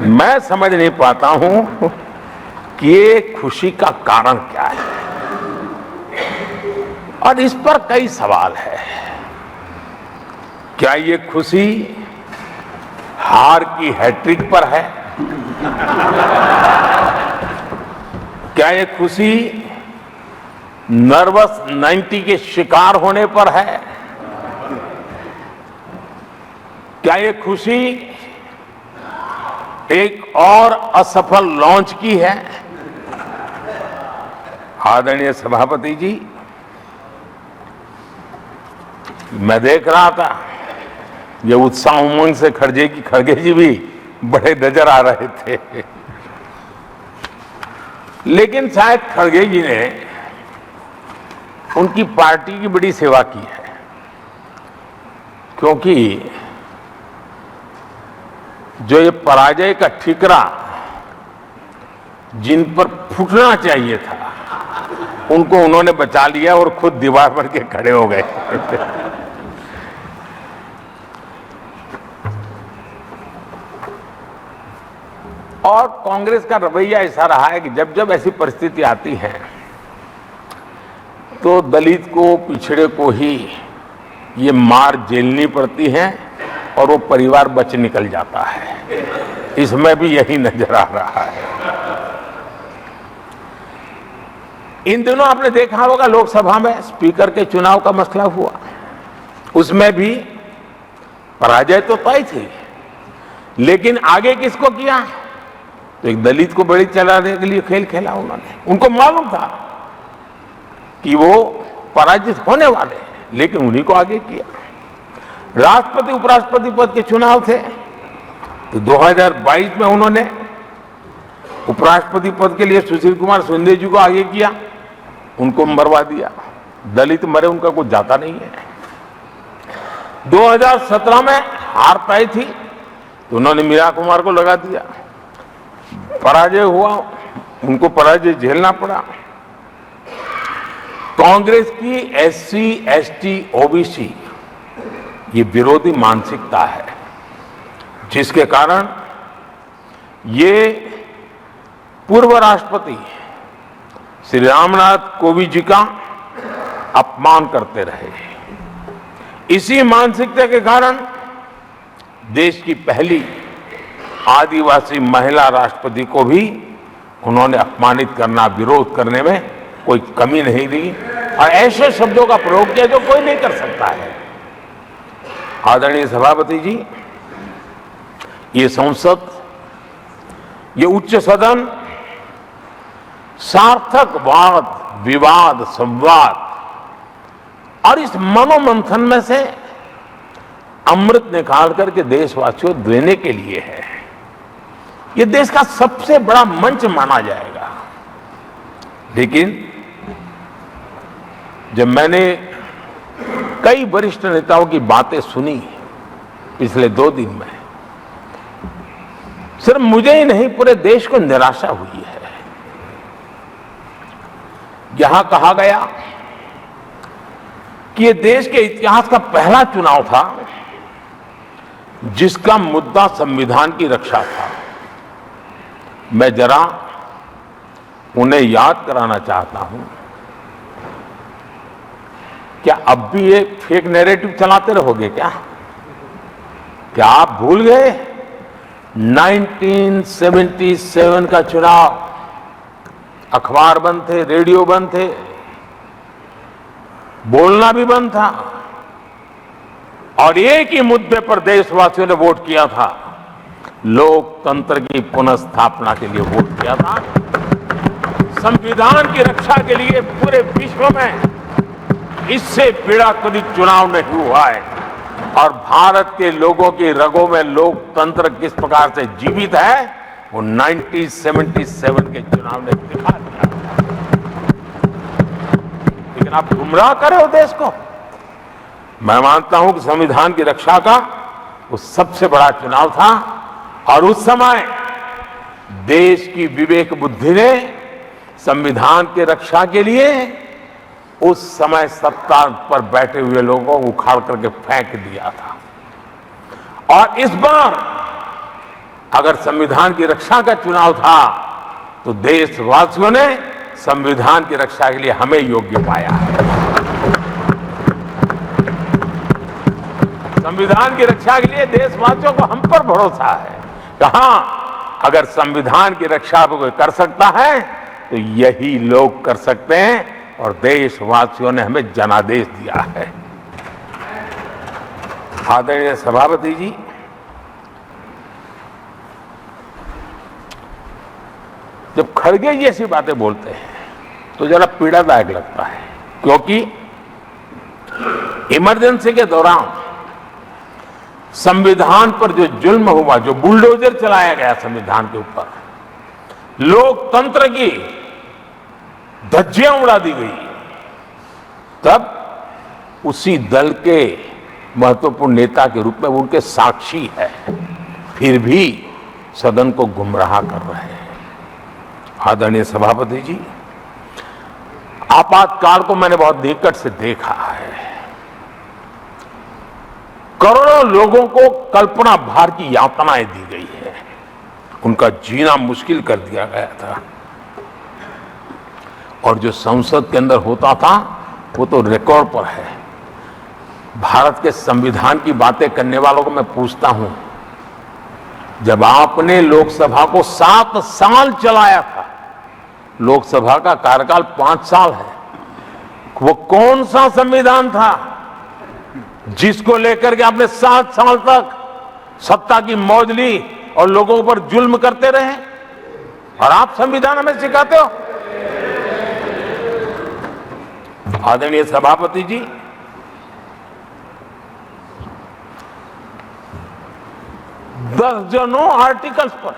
मैं समझ नहीं पाता हूं कि ये खुशी का कारण क्या है, और इस पर कई सवाल है। क्या ये खुशी हार की हैट्रिक पर है? क्या ये खुशी नर्वस 90 के शिकार होने पर है? क्या ये खुशी एक और असफल लॉन्च की है? आदरणीय सभापति जी, मैं देख रहा था ये उत्साह उमंग से खड़गे जी भी बड़े नजर आ रहे थे, लेकिन शायद खड़गे जी ने उनकी पार्टी की बड़ी सेवा की है, क्योंकि जो ये पराजय का ठिकरा जिन पर फूटना चाहिए था उनको उन्होंने बचा लिया और खुद दीवार पर के खड़े हो गए। और कांग्रेस का रवैया ऐसा रहा है कि जब जब ऐसी परिस्थिति आती है तो दलित को, पिछड़े को ही ये मार झेलनी पड़ती है और वो परिवार बच निकल जाता है। इसमें भी यही नजर आ रहा है। इन दिनों आपने देखा होगा लोकसभा में स्पीकर के चुनाव का मसला हुआ, उसमें भी पराजय तो तय थी, लेकिन आगे किसको किया? तो एक दलित को बड़ी चलाने के लिए खेल खेला उन्होंने। उनको मालूम था कि वो पराजित होने वाले, लेकिन उन्हीं को आगे किया। राष्ट्रपति उपराष्ट्रपति पद के चुनाव थे तो 2022 में उन्होंने उपराष्ट्रपति पद के लिए सुशील कुमार शिंदे जी को आगे किया, उनको मरवा दिया। दलित मरे, उनका कुछ जाता नहीं है। 2017 में हार तय थी तो उन्होंने मीरा कुमार को लगा दिया। पराजय हुआ, उनको पराजय झेलना पड़ा। कांग्रेस की एससी, एसटी, ओबीसी ये विरोधी मानसिकता है, जिसके कारण ये पूर्व राष्ट्रपति श्री रामनाथ कोविंद जी का अपमान करते रहे। इसी मानसिकता के कारण देश की पहली आदिवासी महिला राष्ट्रपति को भी उन्होंने अपमानित करना, विरोध करने में कोई कमी नहीं दी और ऐसे शब्दों का प्रयोग किया जो कोई नहीं कर सकता है। आदरणीय सभापति जी, ये संसद, ये उच्च सदन सार्थक वाद, विवाद, संवाद और इस मनोमंथन में से अमृत निकाल करके देशवासियों देने के लिए है। ये देश का सबसे बड़ा मंच माना जाएगा। लेकिन जब मैंने कई वरिष्ठ नेताओं की बातें सुनी पिछले 2 दिन में, सिर्फ मुझे ही नहीं पूरे देश को निराशा हुई है। यहां कहा गया कि ये देश के इतिहास का पहला चुनाव था जिसका मुद्दा संविधान की रक्षा था। मैं जरा उन्हें याद कराना चाहता हूं। क्या अब भी ये फेक नैरेटिव चलाते रहोगे क्या आप भूल गए 1977 का चुनाव? अखबार बंद थे, रेडियो बंद थे, बोलना भी बंद था और एक ही मुद्दे पर देशवासियों ने वोट किया था। लोकतंत्र की पुनर्स्थापना के लिए वोट किया था। संविधान की रक्षा के लिए पूरे विश्व में इससे बड़ा कभी चुनाव नहीं हुआ है और भारत के लोगों की रगों में लोकतंत्र किस प्रकार से जीवित है वो 1977 के चुनाव ने दिखा दिया। लेकिन आप गुमराह कर रहे हो देश को। मैं मानता हूं कि संविधान की रक्षा का वो सबसे बड़ा चुनाव था और उस समय देश की विवेक बुद्धि ने संविधान की रक्षा के लिए उस समय सत्ता पर बैठे हुए लोगों को उखाड़ करके फेंक दिया था। और इस बार अगर संविधान की रक्षा का चुनाव था तो देशवासियों ने संविधान की रक्षा के लिए हमें योग्य पाया है। संविधान की रक्षा के लिए देशवासियों को हम पर भरोसा है। कहां अगर संविधान की रक्षा को कोई कर सकता है तो यही लोग कर सकते हैं और देशवासियों ने हमें जनादेश दिया है। आदरणीय सभापति जी, जब खड़गे जी ऐसी बातें बोलते हैं तो जरा पीड़ादायक लगता है, क्योंकि इमरजेंसी के दौरान संविधान पर जो जुल्म हुआ, जो बुलडोजर चलाया गया संविधान के ऊपर, लोकतंत्र की धज्जियां उड़ा दी गई, तब उसी दल के महत्वपूर्ण नेता के रूप में उनके साक्षी है, फिर भी सदन को गुमराह कर रहे हैं। आदरणीय सभापति जी, आपातकाल को मैंने बहुत निकट से देखा है। करोड़ों लोगों को कल्पना भार की यातनाएं दी गई है, उनका जीना मुश्किल कर दिया गया था और जो संसद के अंदर होता था वो तो रिकॉर्ड पर है। भारत के संविधान की बातें करने वालों को मैं पूछता हूं, जब आपने लोकसभा को 7 साल चलाया था, लोकसभा का कार्यकाल 5 साल है, वो कौन सा संविधान था जिसको लेकर के आपने 7 साल तक सत्ता की मौज ली और लोगों पर जुल्म करते रहे? और आप संविधान हमें सिखाते हो? आदरणीय सभापति जी, दर्जनों आर्टिकल्स पर,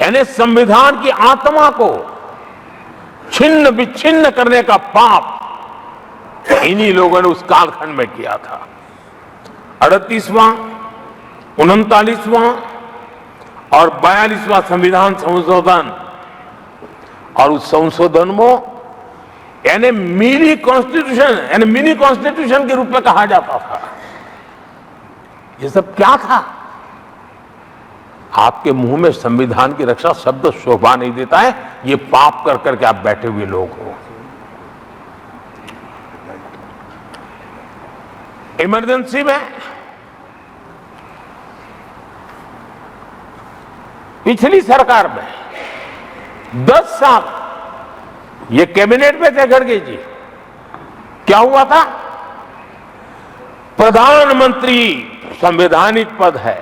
यानी संविधान की आत्मा को छिन्न विच्छिन्न करने का पाप इन्हीं लोगों ने उस कालखंड में किया था। 38वां, 39वां और 42वां संविधान संशोधन, और उस संशोधन में यानी मिनी कॉन्स्टिट्यूशन, यानी मिनी कॉन्स्टिट्यूशन के रूप में कहा जाता था। ये सब क्या था? आपके मुंह में संविधान की रक्षा शब्द शोभा नहीं देता है। ये पाप कर करके आप बैठे हुए लोग हो। इमरजेंसी में पिछली सरकार में 10 साल ये कैबिनेट में थे खड़गे जी, क्या हुआ था? प्रधानमंत्री संवैधानिक पद है,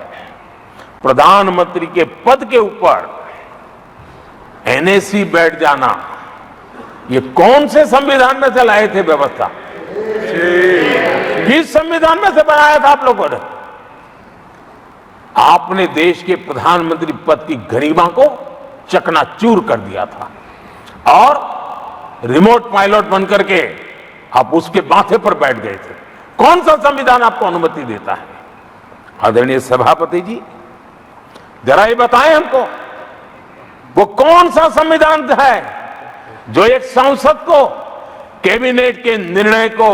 प्रधानमंत्री के पद के ऊपर एनएसी बैठ जाना, ये कौन से संविधान में से लाए थे व्यवस्था? किस संविधान में से बनाया था आप लोगों ने? आपने देश के प्रधानमंत्री पद की गरिमा को चकनाचूर कर दिया था और रिमोट पायलट बनकर के आप उसके माथे पर बैठ गए थे। कौन सा संविधान आपको अनुमति देता है? आदरणीय सभापति जी, जरा ये बताएं हमको, वो कौन सा संविधान है जो एक सांसद को कैबिनेट के निर्णय को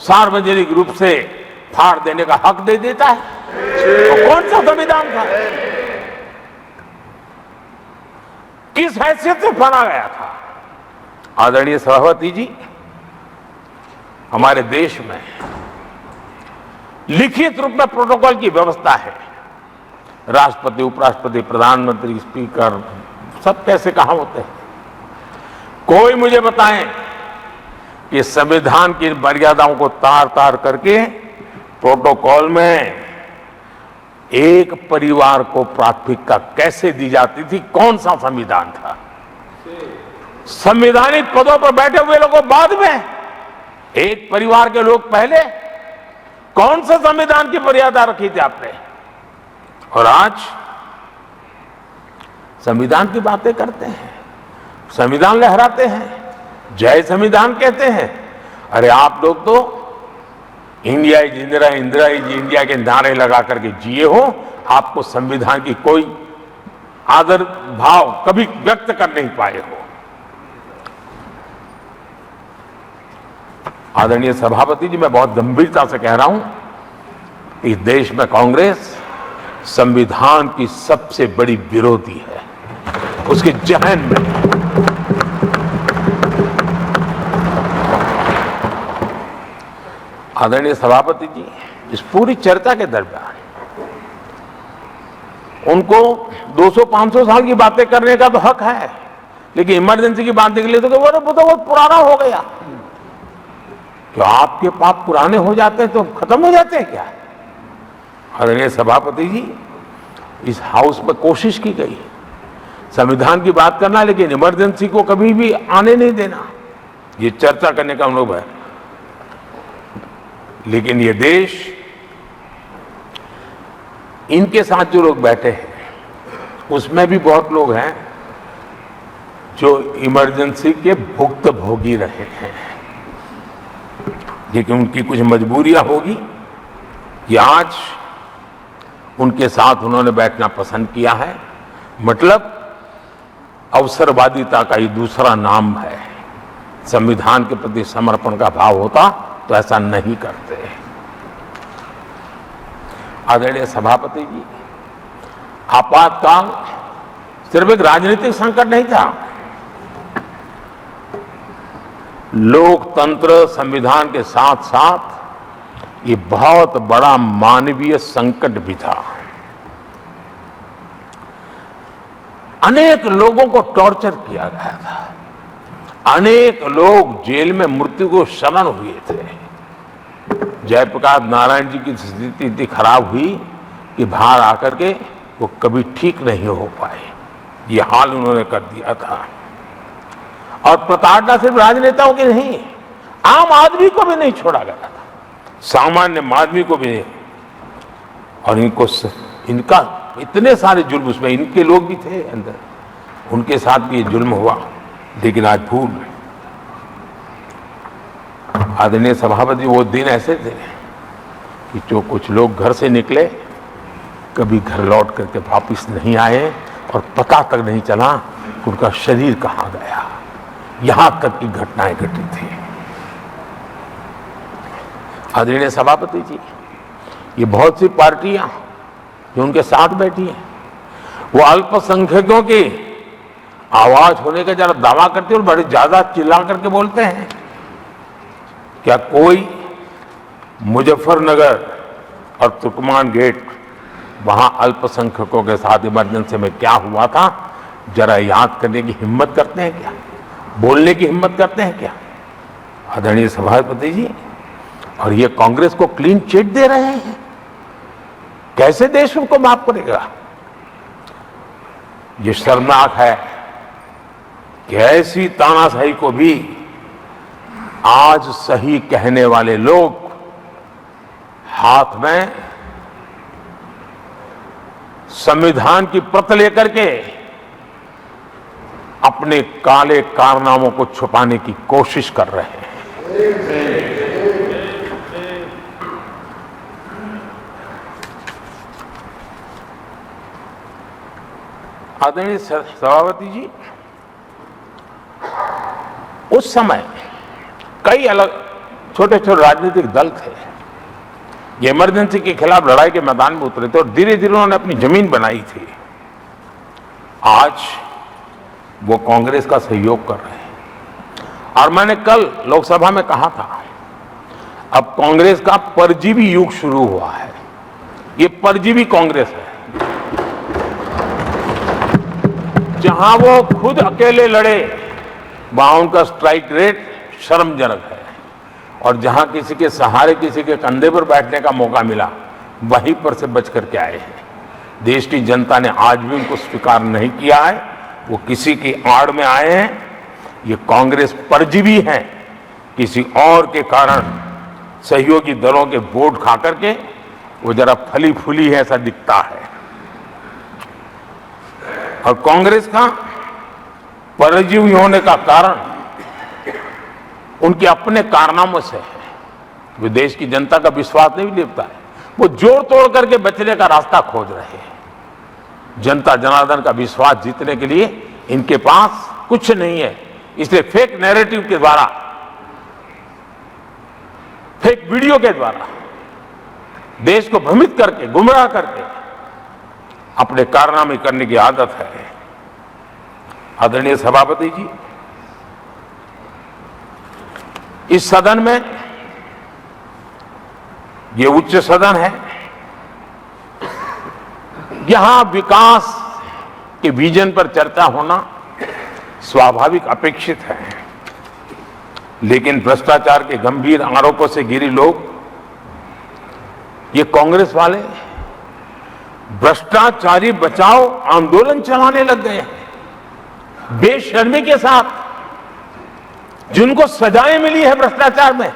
सार्वजनिक रूप से फाड़ देने का हक दे देता है, तो कौन सा संविधान था? किस हैसियत से फाड़ा गया था? आदरणीय सभापति जी, हमारे देश में लिखित रूप में प्रोटोकॉल की व्यवस्था है। राष्ट्रपति, उपराष्ट्रपति, प्रधानमंत्री, स्पीकर सब कैसे कहां होते हैं? कोई मुझे बताएं कि संविधान की मर्यादाओं को तार तार करके प्रोटोकॉल में एक परिवार को प्राथमिकता कैसे दी जाती थी? कौन सा संविधान था? संवैधानिक पदों पर बैठे हुए लोगों बाद में, एक परिवार के लोग पहले। कौन सा संविधान की मर्यादा रखी थी आपने? और आज संविधान की बातें करते हैं, संविधान लहराते हैं, जय संविधान कहते हैं। अरे आप लोग तो India is Indira, Indira is India के नारे लगा करके जिए हो। आपको संविधान की कोई आदर भाव कभी व्यक्त कर नहीं पाए हो। आदरणीय सभापति जी, मैं बहुत गंभीरता से कह रहा हूं कि इस देश में कांग्रेस संविधान की सबसे बड़ी विरोधी है। उसके जहन में आदरणीय सभापति जी, इस पूरी चर्चा के दरमियान उनको 200-500 साल की बातें करने का तो हक है, लेकिन इमरजेंसी की बात निकली तो वो बहुत पुराना हो गया। क्या आपके पाप पुराने हो जाते हैं तो खत्म हो जाते हैं क्या? आदरणीय सभापति जी, इस हाउस में कोशिश की गई संविधान की बात करना, लेकिन इमरजेंसी को कभी भी आने नहीं देना, ये चर्चा करने का अनुभव है। लेकिन ये देश, इनके साथ जो लोग बैठे हैं उसमें भी बहुत लोग हैं जो इमरजेंसी के भुक्तभोगी रहे हैं, लेकिन उनकी कुछ मजबूरियां होगी कि आज उनके साथ उन्होंने बैठना पसंद किया है। मतलब अवसरवादिता का ये दूसरा नाम है। संविधान के प्रति समर्पण का भाव होता तो ऐसा नहीं करते। आदरणीय सभापति जी, आपातकाल सिर्फ एक राजनीतिक संकट नहीं था, लोकतंत्र संविधान के साथ साथ ये बहुत बड़ा मानवीय संकट भी था। अनेक लोगों को टॉर्चर किया गया था, अनेक लोग जेल में मृत्यु को शरण हुए थे। जयप्रकाश नारायण जी की स्थिति इतनी खराब हुई कि बाहर आकर के वो कभी ठीक नहीं हो पाए। ये हाल उन्होंने कर दिया था। और प्रताड़ना सिर्फ राजनेताओं की नहीं, आम आदमी को भी नहीं छोड़ा गया था, सामान्य आदमी को भी नहीं। और इनका इतने सारे जुल्म, उसमें इनके लोग भी थे अंदर, उनके साथ भी ये जुल्म हुआ। लेकिन आज भूल, आदरणीय सभापति, वो दिन ऐसे थे कि जो कुछ लोग घर से निकले कभी घर लौट करके वापिस नहीं आए और पता तक नहीं चला कि उनका शरीर कहाँ गया। यहां तक की घटनाएं घटी थी। आदरणीय सभापति जी, ये बहुत सी पार्टियां जो उनके साथ बैठी हैं, वो अल्पसंख्यकों की आवाज होने का जरा दावा करते हैं और बड़े ज्यादा चिल्ला करके बोलते हैं। क्या कोई मुजफ्फरनगर और तुर्कमान गेट, वहां अल्पसंख्यकों के साथ इमरजेंसी में क्या हुआ था, जरा याद करने की हिम्मत करते हैं क्या? बोलने की हिम्मत करते हैं क्या? आदरणीय सभापति जी, और ये कांग्रेस को क्लीन चिट दे रहे हैं। कैसे देश उनको माफ करेगा? ये शर्मनाक है कि ऐसी तानाशाही को भी आज सही कहने वाले लोग हाथ में संविधान की प्रत लेकर के अपने काले कारनामों को छुपाने की कोशिश कर रहे हैं। आदरणीय सभापति जी, उस समय कई अलग छोटे छोटे राजनीतिक दल थे, ये इमरजेंसी के खिलाफ लड़ाई के मैदान में उतरे थे और धीरे धीरे उन्होंने अपनी जमीन बनाई थी। आज वो कांग्रेस का सहयोग कर रहे हैं और मैंने कल लोकसभा में कहा था, अब कांग्रेस का परजीवी युग शुरू हुआ है। ये परजीवी कांग्रेस है, जहां वो खुद अकेले लड़े वहां उनका स्ट्राइक रेट शर्मजनक है, और जहां किसी के सहारे, किसी के कंधे पर बैठने का मौका मिला, वहीं पर से बच करके आए हैं। देश की जनता ने आज भी उनको स्वीकार नहीं किया है, वो किसी की आड़ में आए हैं। ये कांग्रेस परजीवी है, किसी और के कारण सहयोगी दलों के वोट खा करके वो जरा फली फूली है ऐसा दिखता है। और कांग्रेस का परजीवी होने का कारण उनके अपने कारनामों से है। वे देश की जनता का विश्वास नहीं लेता है, वो जोड़ तोड़ करके बचने का रास्ता खोज रहे हैं। जनता जनार्दन का विश्वास जीतने के लिए इनके पास कुछ नहीं है, इसलिए फेक नैरेटिव के द्वारा, फेक वीडियो के द्वारा देश को भ्रमित करके, गुमराह करके अपने कारनामे करने की आदत है। आदरणीय सभापति जी, इस सदन में, ये उच्च सदन है, यहां विकास के विजन पर चर्चा होना स्वाभाविक अपेक्षित है, लेकिन भ्रष्टाचार के गंभीर आरोपों से घिरे लोग, ये कांग्रेस वाले भ्रष्टाचारी बचाओ आंदोलन चलाने लग गए हैं बेशर्मी के साथ। जिनको सजाएं मिली है भ्रष्टाचार में,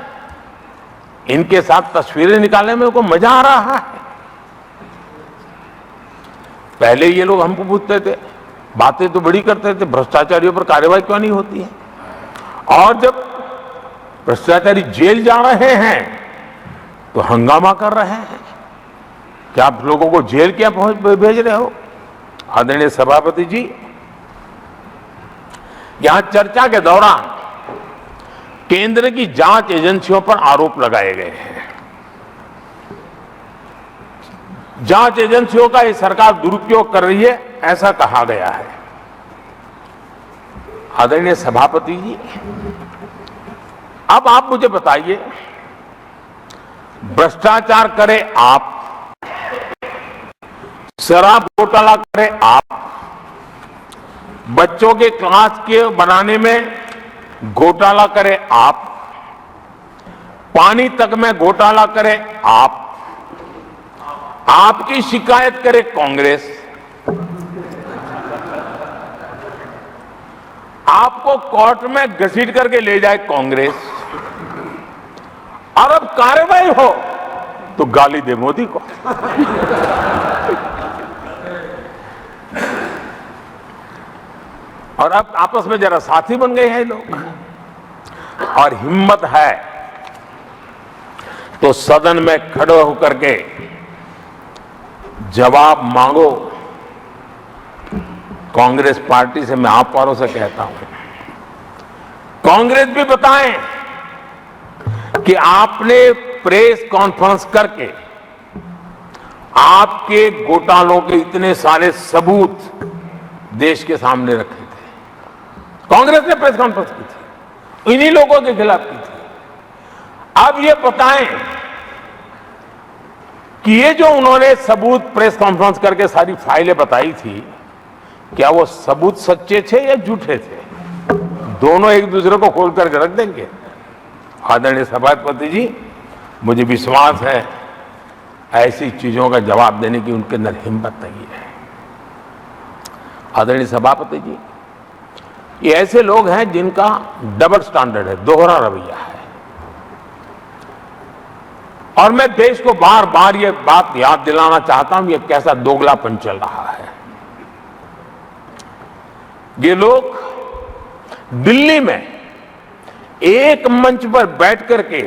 इनके साथ तस्वीरें निकालने में उनको मजा आ रहा है। पहले ये लोग हमको पूछते थे, बातें तो बड़ी करते थे, भ्रष्टाचारियों पर कार्रवाई क्यों नहीं होती है? और जब भ्रष्टाचारी जेल जा रहे हैं तो हंगामा कर रहे हैं, क्या आप लोगों को जेल क्या भेज रहे हो? आदरणीय सभापति जी, यहां चर्चा के दौरान केंद्र की जांच एजेंसियों पर आरोप लगाए गए हैं। जांच एजेंसियों का ये सरकार दुरुपयोग कर रही है, ऐसा कहा गया है। आदरणीय सभापति जी, अब आप मुझे बताइए, भ्रष्टाचार करे आप, शराब घोटाला करे आप, बच्चों के क्लास के बनाने में घोटाला करे आप, पानी तक में घोटाला करे आप, आपकी शिकायत करे कांग्रेस, आपको कोर्ट में घसीट करके ले जाए कांग्रेस, और अब कार्रवाई हो तो गाली दे मोदी को। और अब आपस में जरा साथी बन गए हैं लोग, और हिम्मत है तो सदन में खड़े होकर के जवाब मांगो। कांग्रेस पार्टी से मैं आप वालों से कहता हूं, कांग्रेस भी बताएं कि आपने प्रेस कॉन्फ्रेंस करके आपके घोटालों के इतने सारे सबूत देश के सामने रखे थे। कांग्रेस ने प्रेस कॉन्फ्रेंस की थी, इन्हीं लोगों के खिलाफ की थी। अब ये बताएं कि ये जो उन्होंने सबूत प्रेस कॉन्फ्रेंस करके सारी फाइलें बताई थी, क्या वो सबूत सच्चे थे या झूठे थे? दोनों एक दूसरे को खोल करके रख देंगे। आदरणीय सभापति जी, मुझे विश्वास है ऐसी चीजों का जवाब देने की उनके अंदर हिम्मत नहीं है। आदरणीय सभापति जी, ये ऐसे लोग हैं जिनका डबल स्टैंडर्ड है, दोहरा रवैया है, और मैं देश को बार बार ये बात याद दिलाना चाहता हूं, ये कैसा दोगलापन चल रहा है। ये लोग दिल्ली में एक मंच पर बैठ करके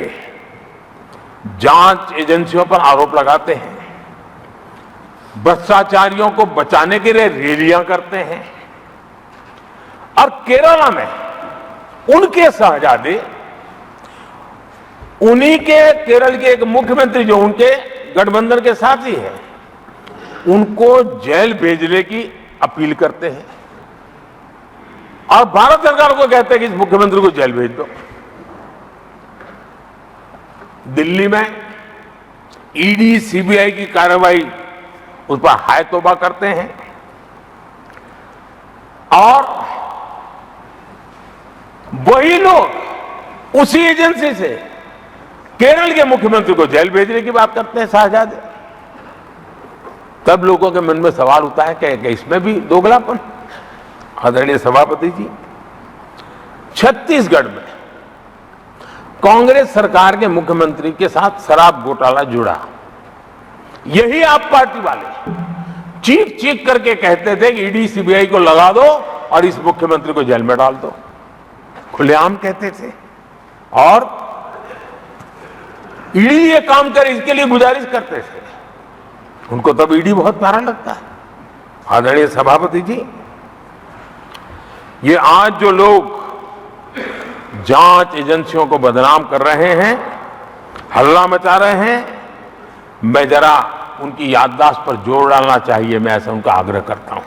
जांच एजेंसियों पर आरोप लगाते हैं, भ्रष्टाचारियों को बचाने के लिए रैलियां करते हैं, और केरला में उनके शहजादे, उन्हीं के केरल के एक मुख्यमंत्री जो उनके गठबंधन के साथी हैं, उनको जेल भेजने की अपील करते हैं और भारत सरकार को कहते हैं कि इस मुख्यमंत्री को जेल भेज दो। दिल्ली में ईडी सीबीआई की कार्रवाई उस पर हाय तौबा करते हैं और वही लोग उसी एजेंसी से केरल के मुख्यमंत्री को जेल भेजने की बात करते हैं शहजादे। तब लोगों के मन में सवाल उठता है कि इसमें भी दोगलापन। आदरणीय सभापति जी, छत्तीसगढ़ में कांग्रेस सरकार के मुख्यमंत्री के साथ शराब घोटाला जुड़ा। यही आप पार्टी वाले चीख चीख करके कहते थे कि ईडी सीबीआई को लगा दो और इस मुख्यमंत्री को जेल में डाल दो, खुलेआम कहते थे। और ईडी ये काम करे इसके लिए गुजारिश करते थे। उनको तब ईडी बहुत प्यारा लगता है। आदरणीय सभापति जी, ये आज जो लोग जांच एजेंसियों को बदनाम कर रहे हैं, हल्ला मचा रहे हैं, मैं जरा उनकी याददाश्त पर जोर डालना चाहिए, मैं ऐसा उनका आग्रह करता हूं।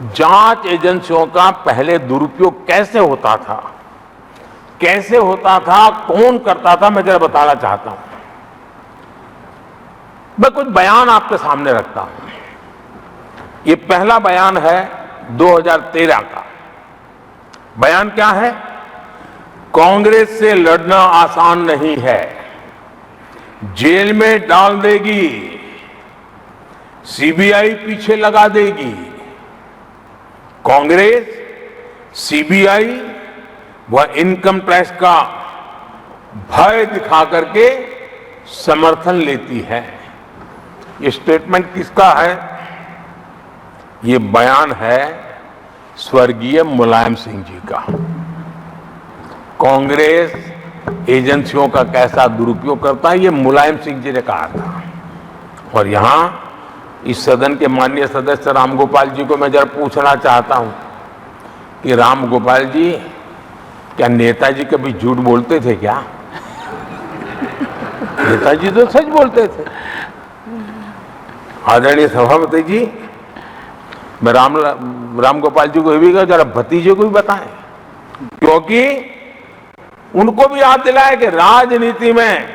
जांच एजेंसियों का पहले दुरुपयोग कैसे होता था, कौन करता था, मैं जरा बताना चाहता हूं। मैं कुछ बयान आपके सामने रखता हूं। ये पहला बयान है 2013 का। बयान क्या है? कांग्रेस से लड़ना आसान नहीं है, जेल में डाल देगी, सीबीआई पीछे लगा देगी। कांग्रेस सीबीआई व इनकम टैक्स का भय दिखा करके समर्थन लेती है। ये स्टेटमेंट किसका है? ये बयान है स्वर्गीय मुलायम सिंह जी का। कांग्रेस एजेंसियों का कैसा दुरुपयोग करता है, ये मुलायम सिंह जी ने कहा था। और यहां इस सदन के माननीय सदस्य रामगोपाल जी को मैं जरा पूछना चाहता हूं कि रामगोपाल जी, क्या नेताजी कभी झूठ बोलते थे क्या? नेताजी तो सच बोलते थे। आदरणीय सभापति जी, मैं रामगोपाल जी को ये भी कहा जरा भतीजे को भी बताएं, क्योंकि उनको भी याद दिलाए कि राजनीति में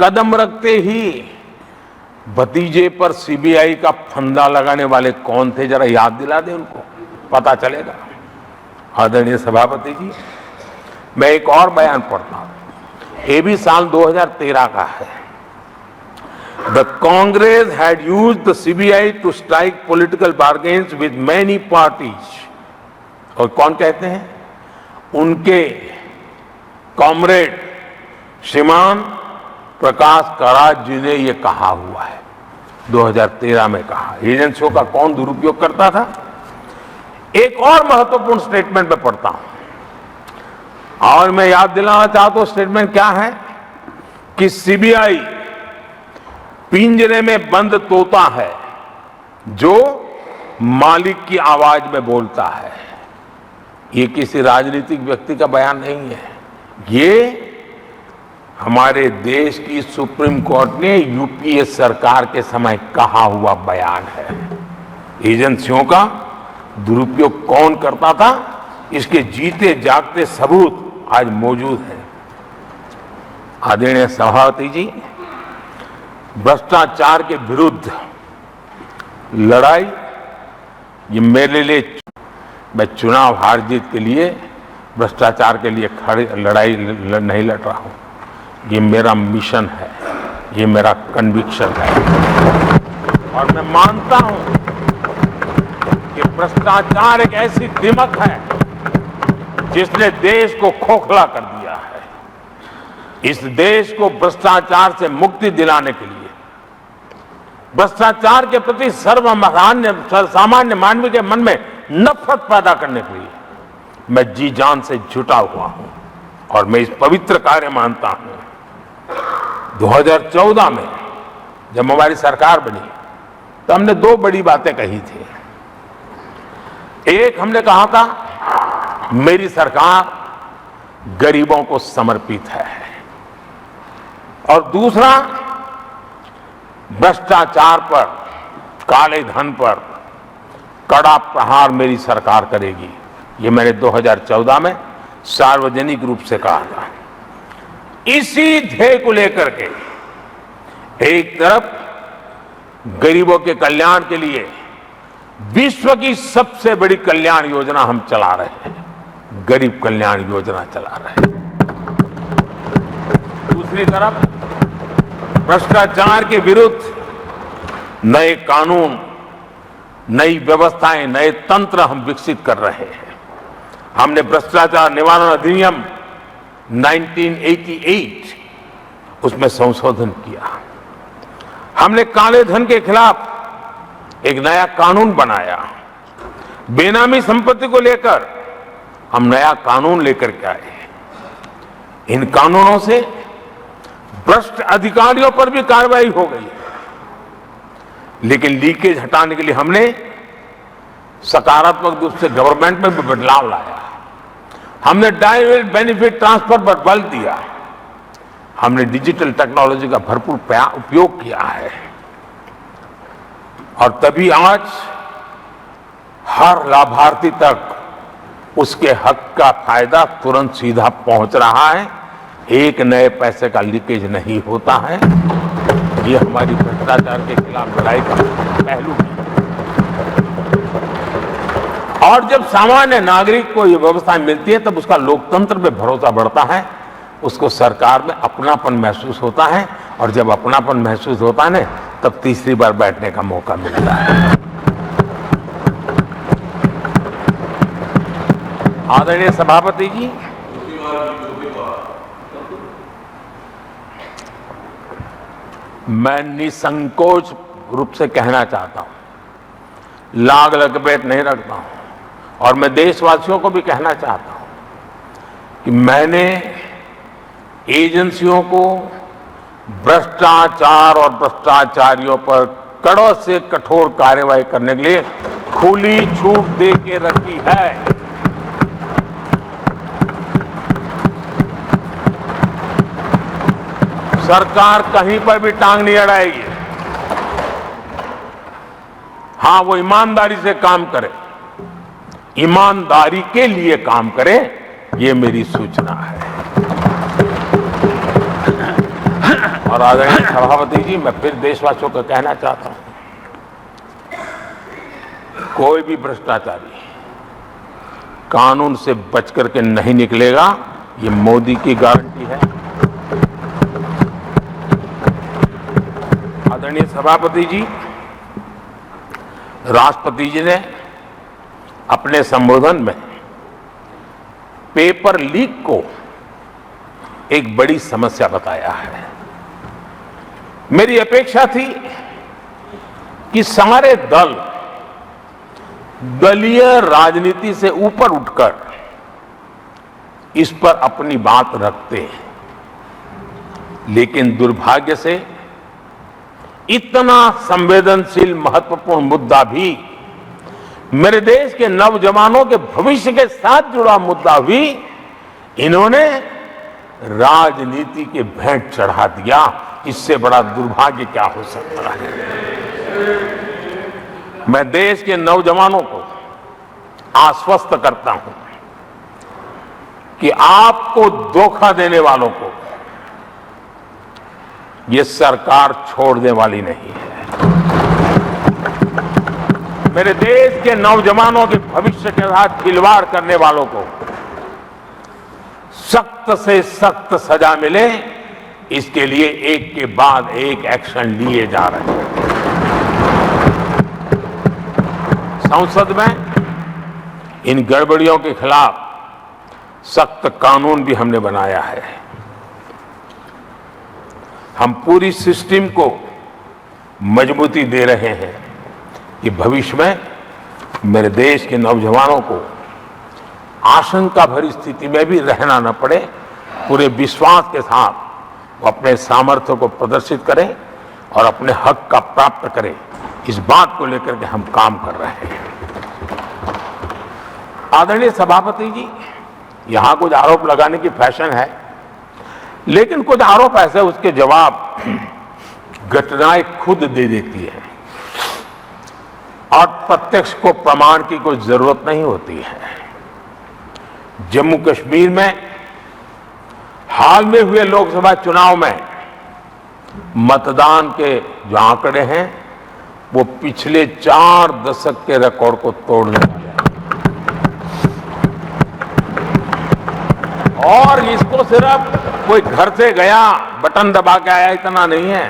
कदम रखते ही भतीजे पर सीबीआई का फंदा लगाने वाले कौन थे, जरा याद दिला दें उनको, पता चलेगा। आदरणीय सभापति जी, मैं एक और बयान पढ़ता हूं। ये भी साल 2013 का है। The Congress had used the CBI to strike political bargains with many parties. और कौन कहते हैं? उनके कॉमरेड श्रीमान प्रकाश करात जी ने यह कहा हुआ है, 2013 में कहा। एजेंसियों का कौन दुरुपयोग करता था? एक और महत्वपूर्ण स्टेटमेंट में पढ़ता हूं और मैं याद दिलाना चाहता हूं स्टेटमेंट क्या है कि सीबीआई पिंजरे में बंद तोता है जो मालिक की आवाज में बोलता है। ये किसी राजनीतिक व्यक्ति का बयान नहीं है, ये हमारे देश की सुप्रीम कोर्ट ने यूपीए सरकार के समय कहा हुआ बयान है। एजेंसियों का दुरुपयोग कौन करता था, इसके जीते जागते सबूत आज मौजूद हैं। आदरणीय सभापति जी, भ्रष्टाचार के विरुद्ध लड़ाई ये मेरे लिए, मैं चुनाव हार जीत के लिए, भ्रष्टाचार के लिए लड़ाई नहीं लड़ रहा हूं। ये मेरा मिशन है, ये मेरा कन्विक्शन है और मैं मानता हूं कि भ्रष्टाचार एक ऐसी दिमक है जिसने देश को खोखला कर दिया है। इस देश को भ्रष्टाचार से मुक्ति दिलाने के लिए, भ्रष्टाचार के प्रति सामान्य मानव के मन में नफरत पैदा करने के लिए मैं जी जान से जुटा हुआ हूं और मैं इस पवित्र कार्य मानता हूं। 2014 में जब हमारी सरकार बनी तो हमने दो बड़ी बातें कही थी। एक, हमने कहा था मेरी सरकार गरीबों को समर्पित है। और दूसरा, भ्रष्टाचार पर, काले धन पर कड़ा प्रहार मेरी सरकार करेगी। ये मैंने 2014 में सार्वजनिक रूप से कहा था। इसी ध्येय को लेकर के एक तरफ गरीबों के कल्याण के लिए विश्व की सबसे बड़ी कल्याण योजना हम चला रहे हैं, गरीब कल्याण योजना चला रहे हैं। दूसरी तरफ भ्रष्टाचार के विरुद्ध नए कानून, नई व्यवस्थाएं, नए तंत्र हम विकसित कर रहे हैं। हमने भ्रष्टाचार निवारण अधिनियम 1988 उसमें संशोधन किया। हमने काले धन के खिलाफ एक नया कानून बनाया। बेनामी संपत्ति को लेकर हम नया कानून लेकर के आए। इन कानूनों से भ्रष्ट अधिकारियों पर भी कार्रवाई हो गई, लेकिन लीकेज हटाने के लिए हमने सकारात्मक रूप से गवर्नमेंट में भी बदलाव लाया। हमने डायरेक्ट बेनिफिट ट्रांसफर पर बल दिया। हमने डिजिटल टेक्नोलॉजी का भरपूर उपयोग किया है। और तभी आज हर लाभार्थी तक उसके हक का फायदा तुरंत सीधा पहुंच रहा है। एक नए पैसे का लीकेज नहीं होता है। ये हमारी भ्रष्टाचार के खिलाफ लड़ाई का पहलू है। और जब सामान्य नागरिक को ये व्यवस्था मिलती है तब उसका लोकतंत्र पे भरोसा बढ़ता है, उसको सरकार में अपनापन महसूस होता है। और जब अपनापन महसूस होता है ना, तब तीसरी बार बैठने का मौका मिलता है। आदरणीय सभापति जी, मैं निसंकोच रूप से कहना चाहता हूं, लाग लपेट नहीं रखता हूं, और मैं देशवासियों को भी कहना चाहता हूं कि मैंने एजेंसियों को भ्रष्टाचार और भ्रष्टाचारियों पर कड़ों से कठोर कार्रवाई करने के लिए खुली छूट दे के रखी है। सरकार कहीं पर भी टांग नहीं अड़ाएगी। हां, वो ईमानदारी से काम करे, ईमानदारी के लिए काम करे, ये मेरी सूचना है। और आदरणीय सभापति जी, मैं फिर देशवासियों को कहना चाहता हूं, कोई भी भ्रष्टाचारी कानून से बच करके नहीं निकलेगा, ये मोदी की गारंटी है। आदरणीय सभापति जी, राष्ट्रपति जी ने अपने संबोधन में पेपर लीक को एक बड़ी समस्या बताया है। मेरी अपेक्षा थी कि सारे दल दलीय राजनीति से ऊपर उठकर इस पर अपनी बात रखते हैं, लेकिन दुर्भाग्य से इतना संवेदनशील महत्वपूर्ण मुद्दा भी, मेरे देश के नौजवानों के भविष्य के साथ जुड़ा मुद्दा भी इन्होंने राजनीति के भेंट चढ़ा दिया। इससे बड़ा दुर्भाग्य क्या हो सकता है। मैं देश के नौजवानों को आश्वस्त करता हूं कि आपको धोखा देने वालों को ये सरकार छोड़ने वाली नहीं है। मेरे देश के नौजवानों के भविष्य के साथ खिलवाड़ करने वालों को सख्त से सख्त सजा मिले, इसके लिए एक के बाद एक एक्शन लिए जा रहे हैं। संसद में इन गड़बड़ियों के खिलाफ सख्त कानून भी हमने बनाया है। हम पूरी सिस्टम को मजबूती दे रहे हैं कि भविष्य में मेरे देश के नौजवानों को आशंका भरी स्थिति में भी रहना न पड़े। पूरे विश्वास के साथ वो अपने सामर्थ्य को प्रदर्शित करें और अपने हक का प्राप्त करें। इस बात को लेकर के हम काम कर रहे हैं। आदरणीय सभापति जी, यहां कुछ आरोप लगाने की फैशन है, लेकिन कुछ आरोप ऐसे उसके जवाब घटनाएं खुद दे देती है और प्रत्यक्ष को प्रमाण की कोई जरूरत नहीं होती है। जम्मू कश्मीर में हाल में हुए लोकसभा चुनाव में मतदान के जो आंकड़े हैं वो पिछले 4 दशक के रिकॉर्ड को तोड़ने वाले हैं। और इसको सिर्फ कोई घर से गया बटन दबा के आया इतना नहीं है,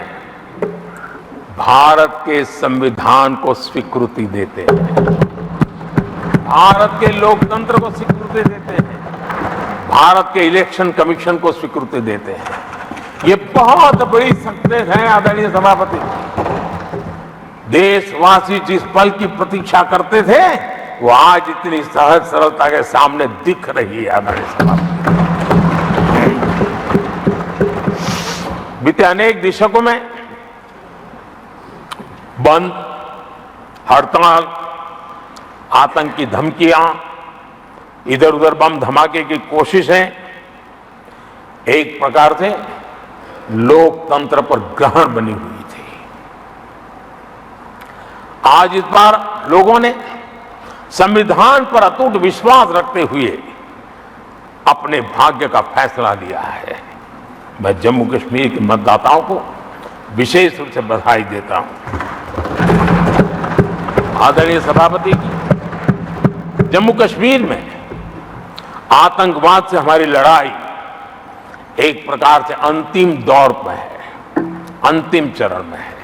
भारत के संविधान को स्वीकृति देते हैं, भारत के लोकतंत्र को स्वीकृति देते हैं, भारत के इलेक्शन कमीशन को स्वीकृति देते हैं। ये बहुत बड़ी सक्सेस है आदरणीय सभापति। देशवासी जिस पल की प्रतीक्षा करते थे वो आज इतनी सहज सरलता के सामने दिख रही है आदरणीय सभापति। बीते अनेक दशकों में बंद, हड़ताल, आतंकी धमकियां, इधर उधर बम धमाके की कोशिशें एक प्रकार से लोकतंत्र पर ग्रहण बनी हुई थी। आज इस बार लोगों ने संविधान पर अटूट विश्वास रखते हुए अपने भाग्य का फैसला लिया है। मैं जम्मू कश्मीर के मतदाताओं को विशेष रूप से बधाई देता हूं। आदरणीय सभापति जी, जम्मू कश्मीर में आतंकवाद से हमारी लड़ाई एक प्रकार से अंतिम दौर में है, अंतिम चरण में है।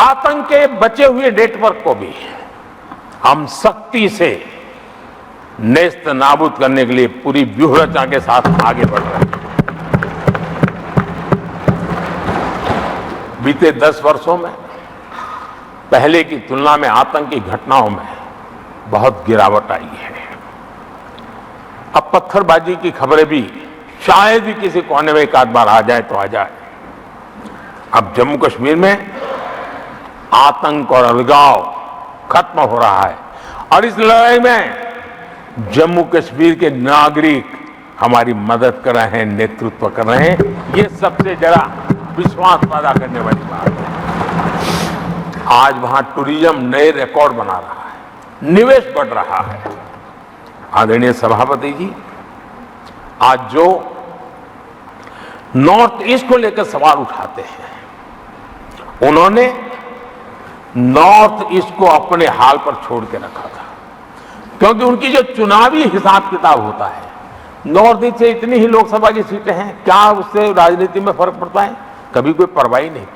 आतंक के बचे हुए नेटवर्क को भी हम सख्ती से नेस्त नाबूद करने के लिए पूरी व्यूहरचना के साथ आगे बढ़ रहे हैं। बीते 10 वर्षों में पहले की तुलना में आतंकी घटनाओं में बहुत गिरावट आई है। अब पत्थरबाजी की खबरें भी शायद ही किसी कोने में एक आध बार आ जाए तो आ जाए। अब जम्मू कश्मीर में आतंक और अलगाव खत्म हो रहा है और इस लड़ाई में जम्मू कश्मीर के नागरिक हमारी मदद कर रहे हैं, नेतृत्व कर रहे हैं। ये सबसे जरा विश्वास पैदा करने वाली बात है। आज वहां टूरिज्म नए रिकॉर्ड बना रहा है, निवेश बढ़ रहा है। आदरणीय सभापति जी, आज जो नॉर्थ ईस्ट को लेकर सवाल उठाते हैं, उन्होंने नॉर्थ ईस्ट को अपने हाल पर छोड़ के रखा था, क्योंकि उनकी जो चुनावी हिसाब किताब होता है, नॉर्थ ईस्ट से इतनी ही लोकसभा की सीटें हैं, क्या उससे राजनीति में फर्क पड़ता है? कभी कोई परवाह नहीं की,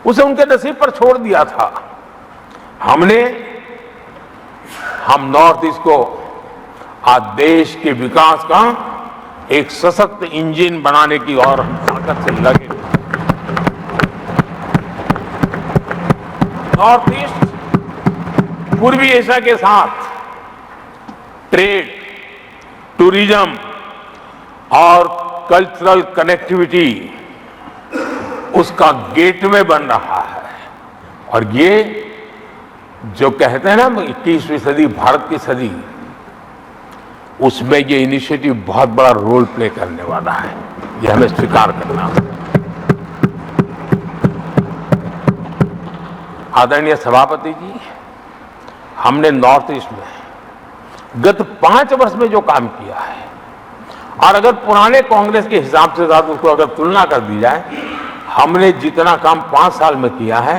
उसे उनके नसीब पर छोड़ दिया था। हम नॉर्थ ईस्ट को आज देश के विकास का एक सशक्त इंजन बनाने की और ताकत से लगे। नॉर्थ ईस्ट पूर्वी एशिया के साथ ट्रेड, टूरिज्म और कल्चरल कनेक्टिविटी उसका गेटवे बन रहा है। और ये जो कहते हैं ना 21वीं सदी भारत की सदी, उसमें ये इनिशिएटिव बहुत बड़ा रोल प्ले करने वाला है। ये हमें स्वीकार करना है। आदरणीय सभापति जी, हमने नॉर्थ ईस्ट में गत 5 वर्ष में जो काम किया है, और अगर पुराने कांग्रेस के हिसाब से साथ उसको अगर तुलना कर दी जाए, हमने जितना काम 5 साल में किया है,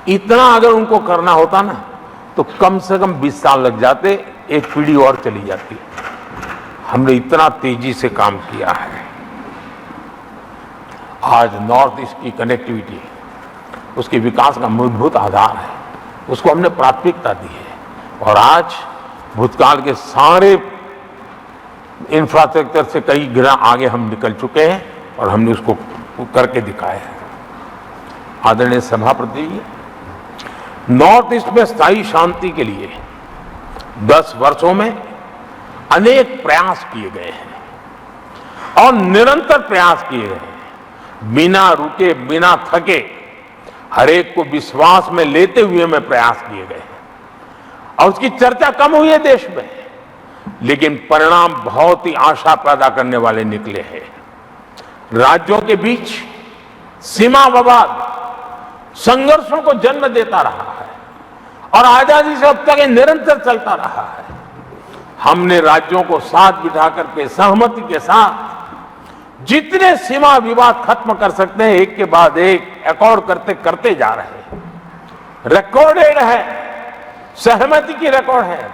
इतना अगर उनको करना होता ना तो कम से कम 20 साल लग जाते, एक पीढ़ी और चली जाती। हमने इतना तेजी से काम किया है। आज नॉर्थ ईस्ट की कनेक्टिविटी उसके विकास का मूलभूत आधार है, उसको हमने प्राथमिकता दी है। और आज भूतकाल के सारे इंफ्रास्ट्रक्चर से कई गुना आगे हम निकल चुके हैं और हमने उसको करके दिखाया है। आदरणीय सभापति जी, नॉर्थ ईस्ट में स्थायी शांति के लिए 10 वर्षों में अनेक प्रयास किए गए हैं और निरंतर प्रयास किए गए हैं। बिना रुके, बिना थके, हर एक को विश्वास में लेते हुए में प्रयास किए गए हैं। और उसकी चर्चा कम हुई है देश में, लेकिन परिणाम बहुत ही आशा पैदा करने वाले निकले हैं। राज्यों के बीच सीमा विवाद संघर्षों को जन्म देता रहा है और आजादी से अब तक ये निरंतर चलता रहा है। हमने राज्यों को साथ बिठा करके सहमति के साथ जितने सीमा विवाद खत्म कर सकते हैं एक के बाद एक अकॉर्ड करते करते जा रहे हैं। रिकॉर्डेड है, सहमति की रिकॉर्ड है,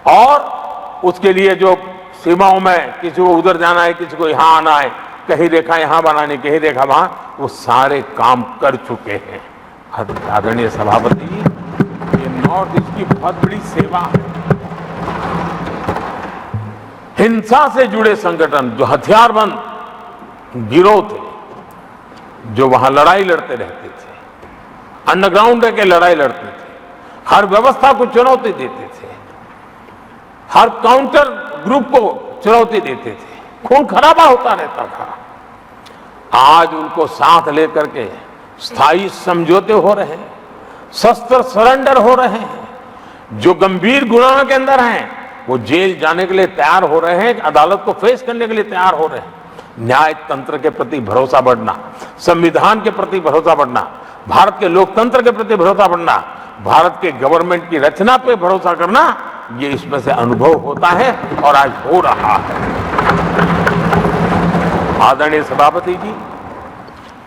और उसके लिए जो सीमाओं में किसी को उधर जाना है, किसी को यहां आना है, कहीं रेखा यहां बनानी, कहीं रेखा वहां, वो सारे काम कर चुके हैं। आदरणीय सभापति जी, ये नॉर्थ ईस्ट की बहुत बड़ी सेवा है। हिंसा से जुड़े संगठन, जो हथियारबंद गिरोह थे, जो वहां लड़ाई लड़ते रहते थे, अंडरग्राउंड के लड़ाई लड़ते थे, हर व्यवस्था को चुनौती देते थे, हर काउंटर ग्रुप को चुनौती देते थे, खून खराबा होता रहता था। आज उनको साथ लेकर के स्थायी समझौते हो रहे हैं, शस्त्र सरेंडर हो रहे हैं। जो गंभीर गुनाहों के अंदर हैं वो जेल जाने के लिए तैयार हो रहे हैं, अदालत को फेस करने के लिए तैयार हो रहे हैं। न्याय तंत्र के प्रति भरोसा बढ़ना, संविधान के प्रति भरोसा बढ़ना, भारत के लोकतंत्र के प्रति भरोसा बढ़ना, भारत के गवर्नमेंट की रचना पे भरोसा करना, ये इसमें से अनुभव होता है और आज हो रहा है। आदरणीय सभापति जी,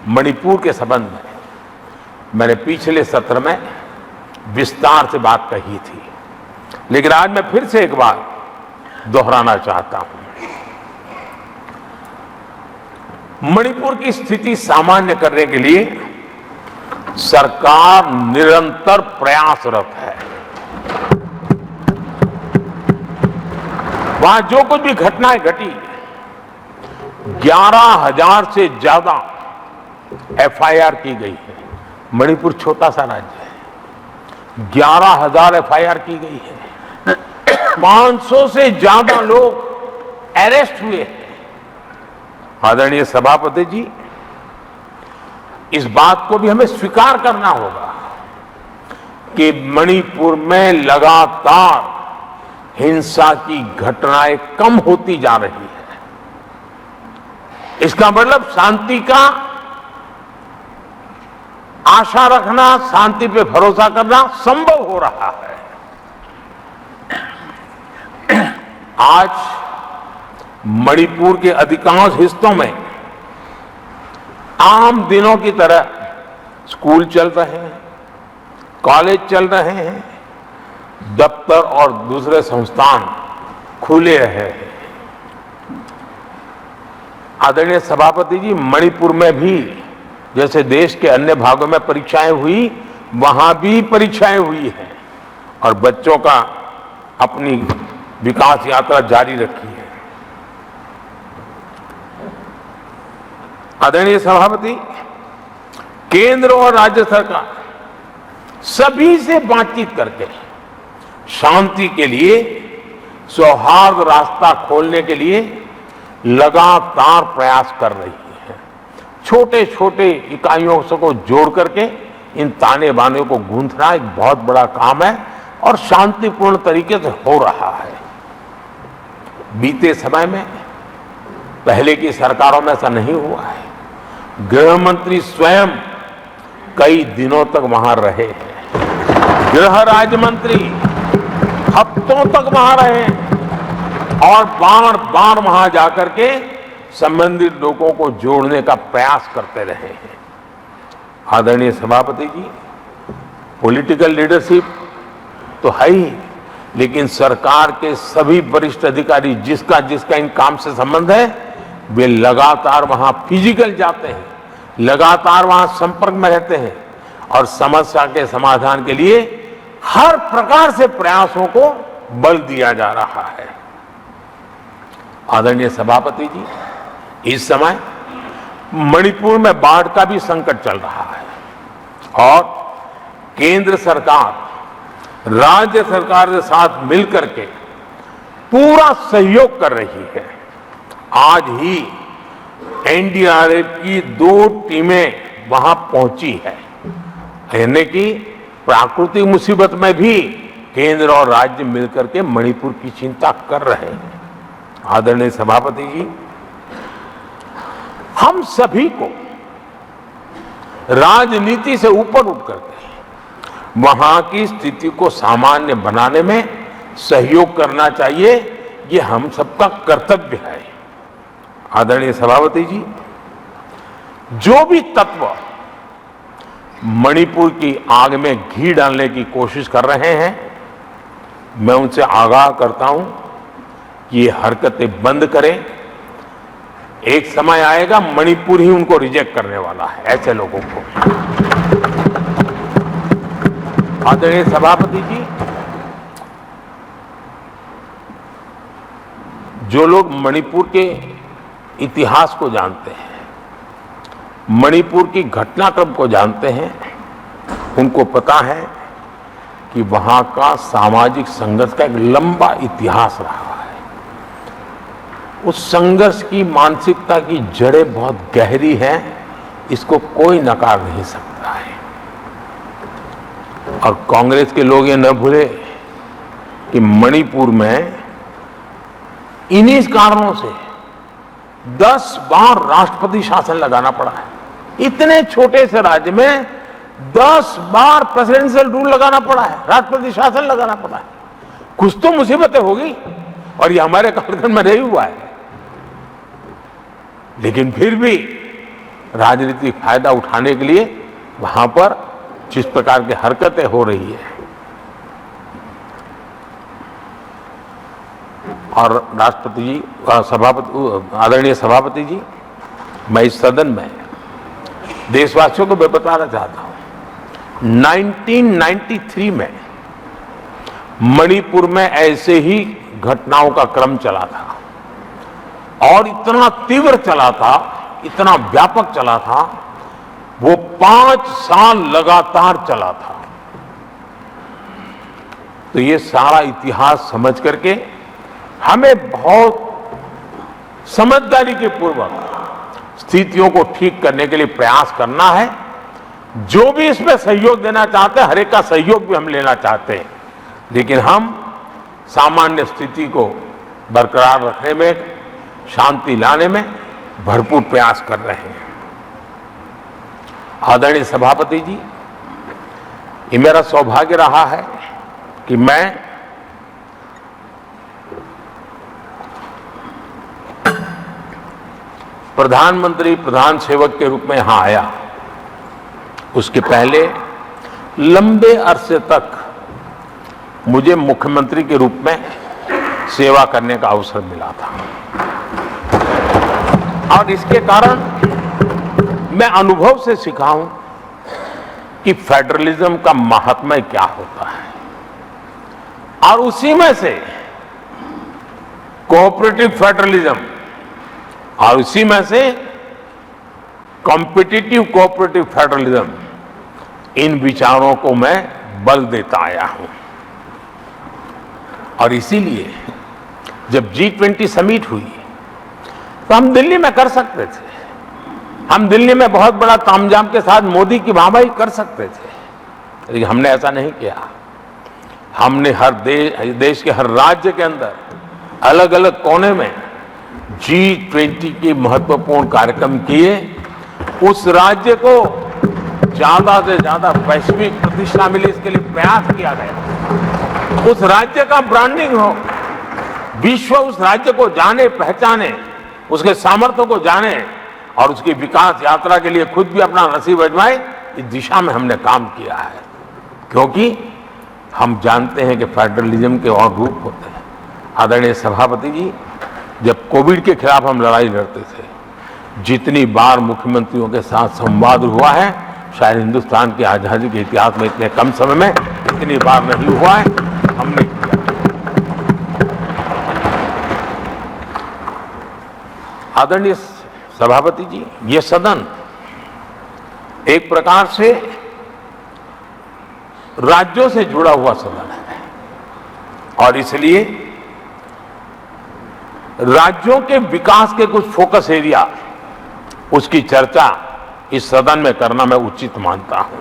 मणिपुर के संबंध में मैंने पिछले सत्र में विस्तार से बात कही थी, लेकिन आज मैं फिर से एक बार दोहराना चाहता हूं। मणिपुर की स्थिति सामान्य करने के लिए सरकार निरंतर प्रयासरत है। वहां जो कुछ भी घटनाएं घटी, 11,000 से ज्यादा एफआईआर की गई है। मणिपुर छोटा सा राज्य है, 11,000 एफआईआर की गई है, 500 से ज्यादा लोग अरेस्ट हुए हैं। आदरणीय सभापति जी, इस बात को भी हमें स्वीकार करना होगा कि मणिपुर में लगातार हिंसा की घटनाएं कम होती जा रही है। इसका मतलब शांति का आशा रखना, शांति पे भरोसा करना संभव हो रहा है। आज मणिपुर के अधिकांश हिस्सों में आम दिनों की तरह स्कूल चल रहे हैं, कॉलेज चल रहे हैं, दफ्तर और दूसरे संस्थान खुले रहे हैं। आदरणीय सभापति जी, मणिपुर में भी जैसे देश के अन्य भागों में परीक्षाएं हुई, वहां भी परीक्षाएं हुई हैं और बच्चों का अपनी विकास यात्रा जारी रखी है। आदरणीय सभापति, केंद्र और राज्य सरकार सभी से बातचीत करके शांति के लिए, सौहार्द रास्ता खोलने के लिए लगातार प्रयास कर रही है। छोटे छोटे इकाइयों को जोड़ करके इन ताने बाने को गूंथना एक बहुत बड़ा काम है और शांतिपूर्ण तरीके से हो रहा है। बीते समय में पहले की सरकारों में ऐसा नहीं हुआ है। गृह मंत्री स्वयं कई दिनों तक वहां रहे हैं, गृह राज्य मंत्री हफ्तों तक वहां रहे हैं और बार बार वहां जाकर के संबंधित लोगों को जोड़ने का प्रयास करते रहे हैं। आदरणीय सभापति जी, पॉलिटिकल लीडरशिप तो है ही, लेकिन सरकार के सभी वरिष्ठ अधिकारी जिसका जिसका इन काम से संबंध है, वे लगातार वहां फिजिकल जाते हैं, लगातार वहां संपर्क में रहते हैं और समस्या के समाधान के लिए हर प्रकार से प्रयासों को बल दिया जा रहा है। आदरणीय सभापति जी, इस समय मणिपुर में बाढ़ का भी संकट चल रहा है और केंद्र सरकार राज्य सरकार के साथ मिलकर के पूरा सहयोग कर रही है। आज ही एनडीआरएफ की 2 टीमें वहां पहुंची है, यानी कि प्राकृतिक मुसीबत में भी केंद्र और राज्य मिलकर के मणिपुर की चिंता कर रहे हैं। आदरणीय सभापति जी, हम सभी को राजनीति से ऊपर उठ करके वहां की स्थिति को सामान्य बनाने में सहयोग करना चाहिए। ये हम सबका कर्तव्य है। आदरणीय सभापति जी, जो भी तत्व मणिपुर की आग में घी डालने की कोशिश कर रहे हैं, मैं उनसे आगाह करता हूं कि ये हरकतें बंद करें। एक समय आएगा मणिपुर ही उनको रिजेक्ट करने वाला है, ऐसे लोगों को। आदरणीय सभापति जी, जो लोग मणिपुर के इतिहास को जानते हैं, मणिपुर की घटनाक्रम को जानते हैं, उनको पता है कि वहां का सामाजिक संघर्ष का एक लंबा इतिहास रहा है। उस संघर्ष की मानसिकता की जड़ें बहुत गहरी हैं, इसको कोई नकार नहीं सकता है। और कांग्रेस के लोग ये न भूले कि मणिपुर में इन्हीं कारणों से 10 बार राष्ट्रपति शासन लगाना पड़ा है। इतने छोटे से राज्य में 10 बार प्रेसिडेंशियल रूल लगाना पड़ा है, राष्ट्रपति शासन लगाना पड़ा है। कुछ तो मुसीबतें होगी, और ये हमारे कार्यक्रम में नहीं हुआ है। लेकिन फिर भी राजनीतिक फायदा उठाने के लिए वहां पर जिस प्रकार की हरकतें हो रही है, और राष्ट्रपति जी, आदरणीय सभापति जी, मैं इस सदन में देशवासियों को मैं बताना चाहता हूं, 1993 में मणिपुर में ऐसे ही घटनाओं का क्रम चला था, और इतना तीव्र चला था, इतना व्यापक चला था, वो 5 साल लगातार चला था। तो ये सारा इतिहास समझ करके हमें बहुत समझदारी के पूर्वक स्थितियों को ठीक करने के लिए प्रयास करना है। जो भी इसमें सहयोग देना चाहते हैं, हर एक का सहयोग भी हम लेना चाहते हैं, लेकिन हम सामान्य स्थिति को बरकरार रखने में, शांति लाने में भरपूर प्रयास कर रहे हैं। आदरणीय सभापति जी, ये मेरा सौभाग्य रहा है कि मैं प्रधानमंत्री प्रधान सेवक के रूप में यहां आया। उसके पहले लंबे अरसे तक मुझे मुख्यमंत्री के रूप में सेवा करने का अवसर मिला था, और इसके कारण मैं अनुभव से सीखा हूं कि फेडरलिज्म का महात्म्य क्या होता है, और उसी में से कोऑपरेटिव फेडरलिज्म और उसी में से कॉम्पिटिटिव कोऑपरेटिव फेडरलिज्म, इन विचारों को मैं बल देता आया हूं। और इसीलिए जब G20 समिट हुई तो हम दिल्ली में कर सकते थे, हम दिल्ली में बहुत बड़ा तामझाम के साथ मोदी की वाहवाही कर सकते थे, लेकिन हमने ऐसा नहीं किया। हमने हर देश के हर राज्य के अंदर अलग अलग कोने में G20 के महत्वपूर्ण कार्यक्रम किए। उस राज्य को ज्यादा से ज्यादा वैश्विक प्रतिष्ठा मिले, इसके लिए प्रयास किया गया। उस राज्य का ब्रांडिंग हो, विश्व उस राज्य को जाने, पहचाने, उसके सामर्थ्य को जाने, और उसकी विकास यात्रा के लिए खुद भी अपना नसीब आजमाए। इस दिशा में हमने काम किया है, क्योंकि हम जानते हैं कि फेडरलिज्म के और रूप होते हैं। आदरणीय सभापति जी, जब कोविड के खिलाफ हम लड़ाई लड़ते थे, जितनी बार मुख्यमंत्रियों के साथ संवाद हुआ है, शायद हिंदुस्तान की आजादी के इतिहास में इतने कम समय में इतनी बार नहीं हुआ है, हमने किया। आदरणीय सभापति जी, ये सदन एक प्रकार से राज्यों से जुड़ा हुआ सदन है, और इसलिए राज्यों के विकास के कुछ फोकस एरिया, उसकी चर्चा इस सदन में करना मैं उचित मानता हूं।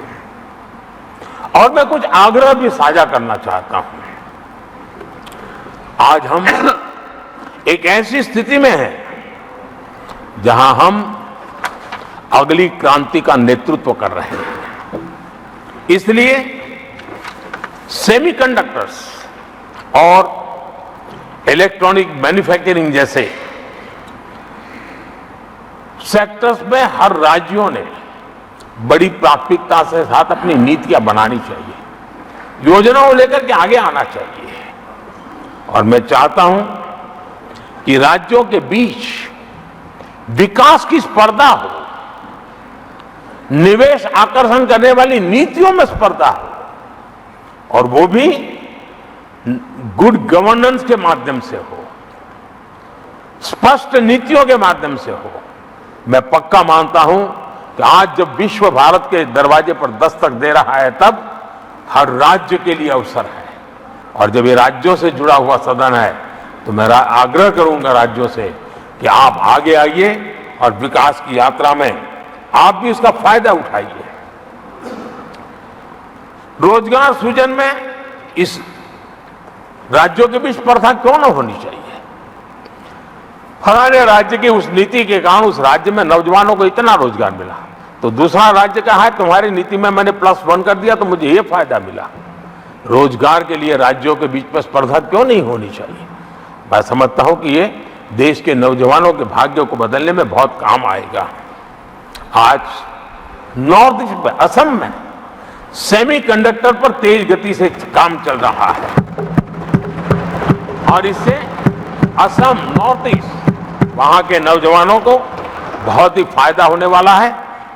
और मैं कुछ आग्रह भी साझा करना चाहता हूं। आज हम एक ऐसी स्थिति में हैं जहां हम अगली क्रांति का नेतृत्व कर रहे हैं। इसलिए सेमीकंडक्टर्स और इलेक्ट्रॉनिक मैन्युफैक्चरिंग जैसे सेक्टर्स में हर राज्यों ने बड़ी प्राथमिकता से साथ अपनी नीतियां बनानी चाहिए, योजनाओं लेकर के आगे आना चाहिए। और मैं चाहता हूं कि राज्यों के बीच विकास की स्पर्धा हो, निवेश आकर्षण करने वाली नीतियों में स्पर्धा हो, और वो भी गुड गवर्नेंस के माध्यम से हो, स्पष्ट नीतियों के माध्यम से हो। मैं पक्का मानता हूं कि आज जब विश्व भारत के दरवाजे पर दस्तक दे रहा है, तब हर राज्य के लिए अवसर है। और जब ये राज्यों से जुड़ा हुआ सदन है, तो मैं आग्रह करूंगा राज्यों से कि आप आगे आइए और विकास की यात्रा में आप भी उसका फायदा उठाइए। रोजगार सृजन में इस राज्यों के बीच स्पर्धा क्यों न होनी चाहिए? फलाने राज्य की उस नीति के कारण उस राज्य में नौजवानों को इतना रोजगार मिला, तो दूसरा राज्य कहा है तुम्हारी नीति में मैंने +1 कर दिया तो मुझे ये फायदा मिला। रोजगार के लिए राज्यों के बीच में स्पर्धा क्यों नहीं होनी चाहिए? मैं समझता हूं कि ये देश के नौजवानों के भाग्यों को बदलने में बहुत काम आएगा। आज नॉर्थ ईस्ट में, असम में सेमीकंडक्टर पर तेज गति से काम चल रहा है, और इससे असम, नॉर्थ ईस्ट, वहां के नौजवानों को बहुत ही फायदा होने वाला है,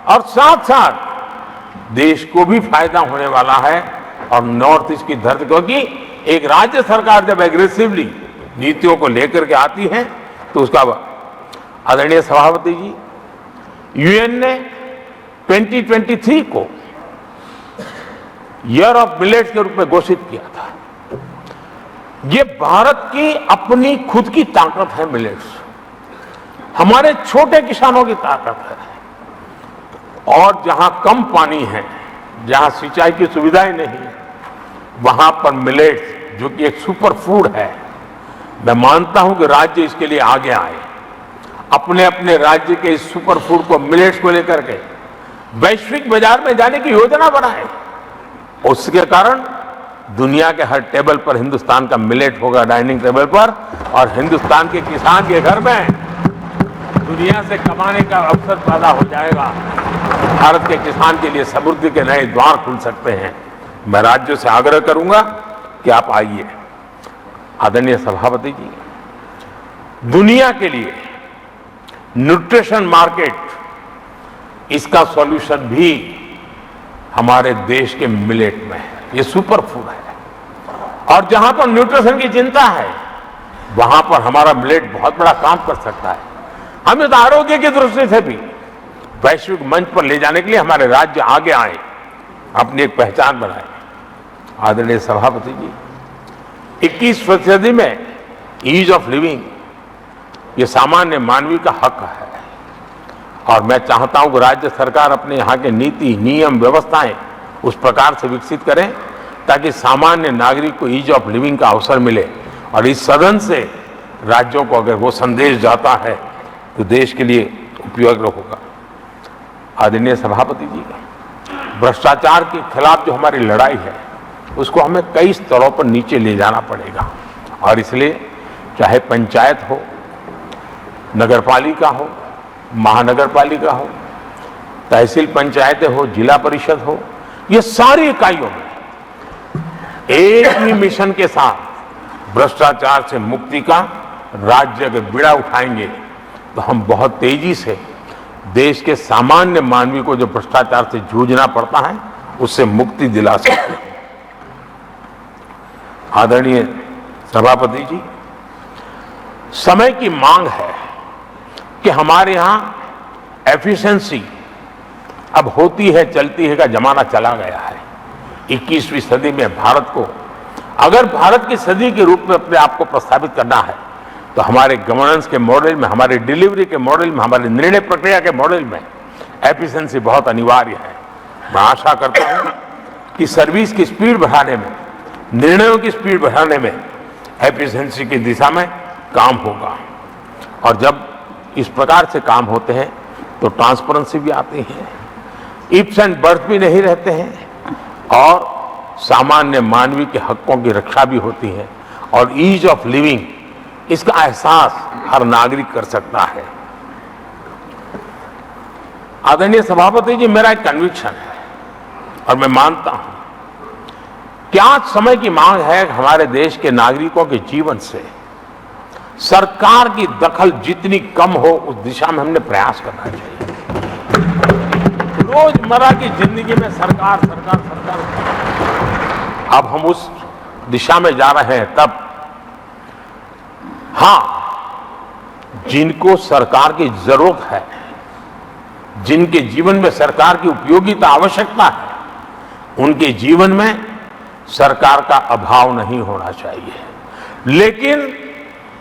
और साथ साथ देश को भी फायदा होने वाला है। और नॉर्थ ईस्ट की धरती, क्योंकि एक राज्य सरकार जब एग्रेसिवली नीतियों को लेकर के आती है, तो उसका आदरणीय सभापति जी, यूएन ने 2023 को ईयर ऑफ मिलेट्स के रूप में घोषित किया था। ये भारत की अपनी खुद की ताकत है। मिलेट्स हमारे छोटे किसानों की ताकत है। और जहां कम पानी है, जहां सिंचाई की सुविधाएं नहीं है, वहां पर मिलेट्स, जो कि एक सुपर फूड है, मैं मानता हूं कि राज्य इसके लिए आगे आए, अपने अपने राज्य के इस सुपर फूड को, मिलेट्स को लेकर के वैश्विक बाजार में जाने की योजना बनाए। उसके कारण दुनिया के हर टेबल पर हिंदुस्तान का मिलेट होगा, डाइनिंग टेबल पर, और हिंदुस्तान के किसान के घर में दुनिया से कमाने का अवसर पैदा हो जाएगा। भारत के किसान के लिए समृद्धि के नए द्वार खुल सकते हैं। मैं राज्यों से आग्रह करूंगा कि आप आइए। आदरणीय सभापति जी, दुनिया के लिए न्यूट्रिशन मार्केट, इसका सॉल्यूशन भी हमारे देश के मिलेट में है। ये सुपर फूड है, और जहां पर न्यूट्रिशन की चिंता है, वहां पर हमारा मिलेट बहुत बड़ा काम कर सकता है। हम इस आरोग्य की दृष्टि से भी वैश्विक मंच पर ले जाने के लिए हमारे राज्य आगे आए, अपनी एक पहचान बनाए। आदरणीय सभापति जी, 21वीं सदी में ईज ऑफ लिविंग, ये सामान्य मानवीय का हक है। और मैं चाहता हूं कि राज्य सरकार अपने यहाँ के नीति, नियम, व्यवस्थाएं उस प्रकार से विकसित करें ताकि सामान्य नागरिक को ईज ऑफ लिविंग का अवसर मिले। और इस सदन से राज्यों को अगर वो संदेश जाता है तो देश के लिए उपयोगी होगा। आदरणीय सभापति जी, भ्रष्टाचार के खिलाफ जो हमारी लड़ाई है, उसको हमें कई स्तरों पर नीचे ले जाना पड़ेगा। और इसलिए चाहे पंचायत हो, नगरपालिका हो, महानगरपालिका हो, तहसील पंचायतें हो, जिला परिषद हो, ये सारी इकाइयों में एक ही मिशन के साथ भ्रष्टाचार से मुक्ति का राज्य अगर बीड़ा उठाएंगे तो हम बहुत तेजी से देश के सामान्य मानवी को जो भ्रष्टाचार से जूझना पड़ता है, उससे मुक्ति दिला सकते हैं। आदरणीय सभापति जी, समय की मांग है कि हमारे यहाँ एफिशिएंसी अब होती है चलती है का जमाना चला गया है। 21वीं सदी में भारत को अगर भारत की सदी के रूप में अपने आप को प्रस्तावित करना है तो हमारे गवर्नेंस के मॉडल में, हमारे डिलीवरी के मॉडल में, हमारे निर्णय प्रक्रिया के मॉडल में एफिशिएंसी बहुत अनिवार्य है। मैं आशा करता हूं कि सर्विस की स्पीड बढ़ाने में, निर्णयों की स्पीड बढ़ाने में एफिशिएंसी की दिशा में काम होगा। और जब इस प्रकार से काम होते हैं तो ट्रांसपेरेंसी भी आती है, इफ्स एंड बर्थ भी नहीं रहते हैं और सामान्य मानवीय के हकों की रक्षा भी होती है और ईज ऑफ लिविंग इसका एहसास हर नागरिक कर सकता है। आदरणीय सभापति जी, मेरा एक कन्विक्शन है और मैं मानता हूं कि आज समय की मांग है कि हमारे देश के नागरिकों के जीवन से सरकार की दखल जितनी कम हो उस दिशा में हमने प्रयास करना चाहिए। रोजमर्रा की जिंदगी में सरकार सरकार सरकार, अब हम उस दिशा में जा रहे हैं। तब हां, जिनको सरकार की जरूरत है, जिनके जीवन में सरकार की उपयोगिता आवश्यकता है, उनके जीवन में सरकार का अभाव नहीं होना चाहिए। लेकिन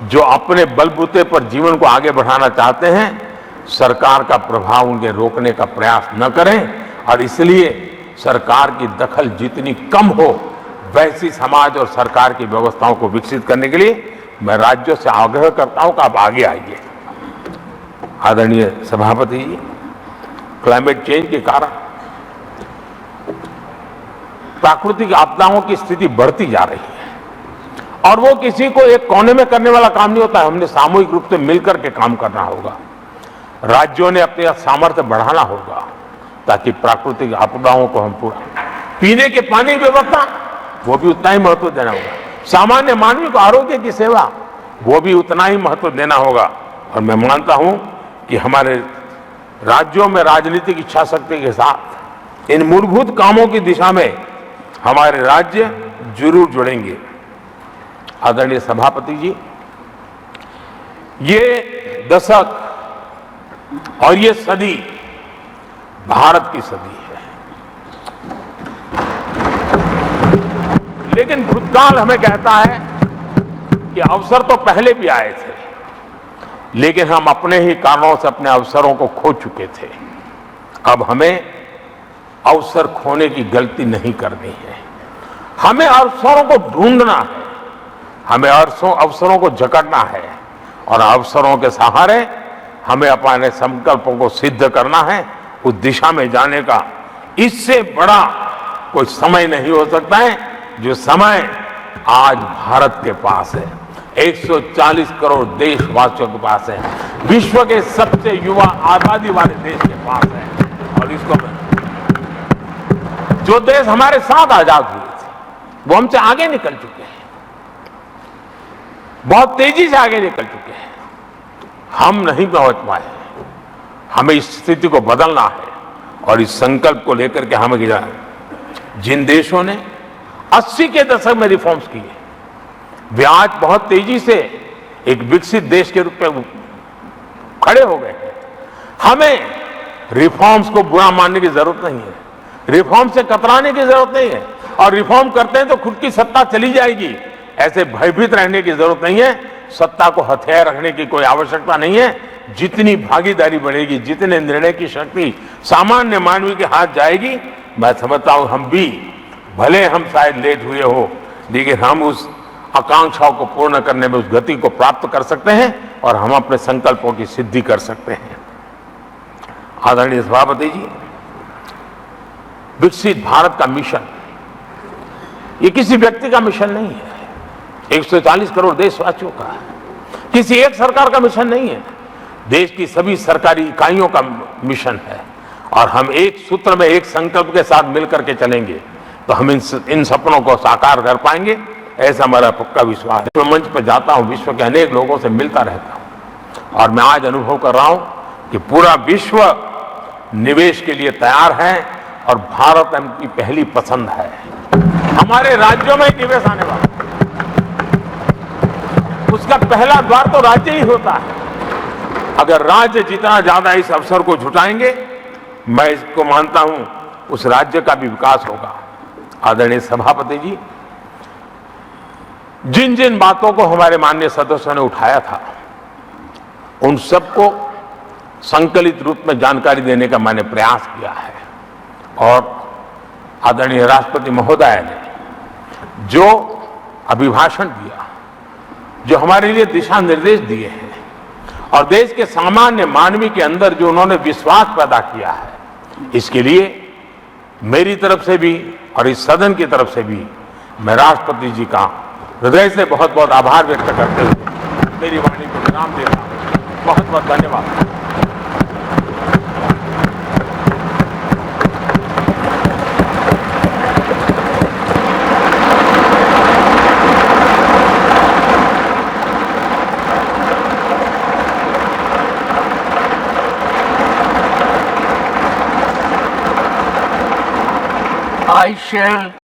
जो अपने बलबूते पर जीवन को आगे बढ़ाना चाहते हैं, सरकार का प्रभाव उनके रोकने का प्रयास न करें और इसलिए सरकार की दखल जितनी कम हो वैसी समाज और सरकार की व्यवस्थाओं को विकसित करने के लिए मैं राज्यों से आग्रह करता हूं कि आप आगे आइए। आदरणीय सभापति जी, क्लाइमेट चेंज के कारण प्राकृतिक आपदाओं की स्थिति बढ़ती जा रही है और वो किसी को एक कोने में करने वाला काम नहीं होता है। हमने सामूहिक रूप से मिलकर के काम करना होगा। राज्यों ने अपने सामर्थ्य बढ़ाना होगा ताकि प्राकृतिक आपदाओं को हम पूरा, पीने के पानी की व्यवस्था वो भी उतना ही महत्व देना होगा, सामान्य मानवीय को आरोग्य की सेवा वो भी उतना ही महत्व देना होगा। और मैं मानता हूं कि हमारे राज्यों में राजनीतिक इच्छा शक्ति के साथ इन मूलभूत कामों की दिशा में हमारे राज्य जरूर जुड़ेंगे। आदरणीय सभापति जी, ये दशक और ये सदी भारत की सदी है, लेकिन भूतकाल हमें कहता है कि अवसर तो पहले भी आए थे, लेकिन हम अपने ही कारणों से अपने अवसरों को खो चुके थे। अब हमें अवसर खोने की गलती नहीं करनी है। हमें अवसरों को ढूंढना है, हमें अवसरों को जकड़ना है और अवसरों के सहारे हमें अपने संकल्पों को सिद्ध करना है, उस दिशा में जाने का। इससे बड़ा कोई समय नहीं हो सकता है जो समय आज भारत के पास है, 140 करोड़ देशवासियों के पास है, विश्व के सबसे युवा आबादी वाले देश के पास है। और इसको जो देश हमारे साथ आजाद हुए थे वो हमसे आगे निकल चुके हैं, बहुत तेजी से आगे निकल चुके हैं। हम नहीं पहुंच पाए, हमें इस स्थिति को बदलना है और इस संकल्प को लेकर के हमें जिन देशों ने 80 के दशक में रिफॉर्म्स किए, वे आज बहुत तेजी से एक विकसित देश के रूप में खड़े हो गए हैं। हमें रिफॉर्म्स को बुरा मानने की जरूरत नहीं है, रिफॉर्म से कतराने की जरूरत नहीं है। और रिफॉर्म करते हैं तो खुद की सत्ता चली जाएगी, ऐसे भयभीत रहने की जरूरत नहीं है। सत्ता को हथियार रखने की कोई आवश्यकता नहीं है। जितनी भागीदारी बढ़ेगी, जितने निर्णय की शक्ति सामान्य मानवीय के हाथ जाएगी, मैं समझता हूं हम भी, भले हम शायद लेट हुए हो, लेकिन हम उस आकांक्षाओं को पूर्ण करने में उस गति को प्राप्त कर सकते हैं और हम अपने संकल्पों की सिद्धि कर सकते हैं। आदरणीय सभापति जी, विकसित भारत का मिशन ये किसी व्यक्ति का मिशन नहीं है, 140 करोड़ देशवासियों का, किसी एक सरकार का मिशन नहीं है, देश की सभी सरकारी इकाइयों का मिशन है। और हम एक सूत्र में, एक संकल्प के साथ मिलकर के चलेंगे तो हम इन सपनों को साकार कर पाएंगे, ऐसा हमारा पक्का विश्वास है। मैं मंच पर जाता हूं, विश्व के अनेक लोगों से मिलता रहता हूं और मैं आज अनुभव कर रहा हूं कि पूरा विश्व निवेश के लिए तैयार है और भारत उनकी पहली पसंद है। हमारे राज्यों में निवेश आने वाला, उसका पहला द्वार तो राज्य ही होता है। अगर राज्य जितना ज्यादा इस अवसर को जुटाएंगे, मैं इसको मानता हूं उस राज्य का भी विकास होगा। आदरणीय सभापति जी, जिन जिन बातों को हमारे माननीय सदस्यों ने उठाया था, उन सबको संकलित रूप में जानकारी देने का मैंने प्रयास किया है और आदरणीय राष्ट्रपति महोदय ने जो अभिभाषण दिया, जो हमारे लिए दिशा निर्देश दिए हैं और देश के सामान्य मानवी के अंदर जो उन्होंने विश्वास पैदा किया है, इसके लिए मेरी तरफ से भी और इस सदन की तरफ से भी मैं राष्ट्रपति जी का हृदय से बहुत बहुत आभार व्यक्त करते हुए मेरी वाणी को विराम दे रहा हूं। बहुत बहुत धन्यवाद। I shall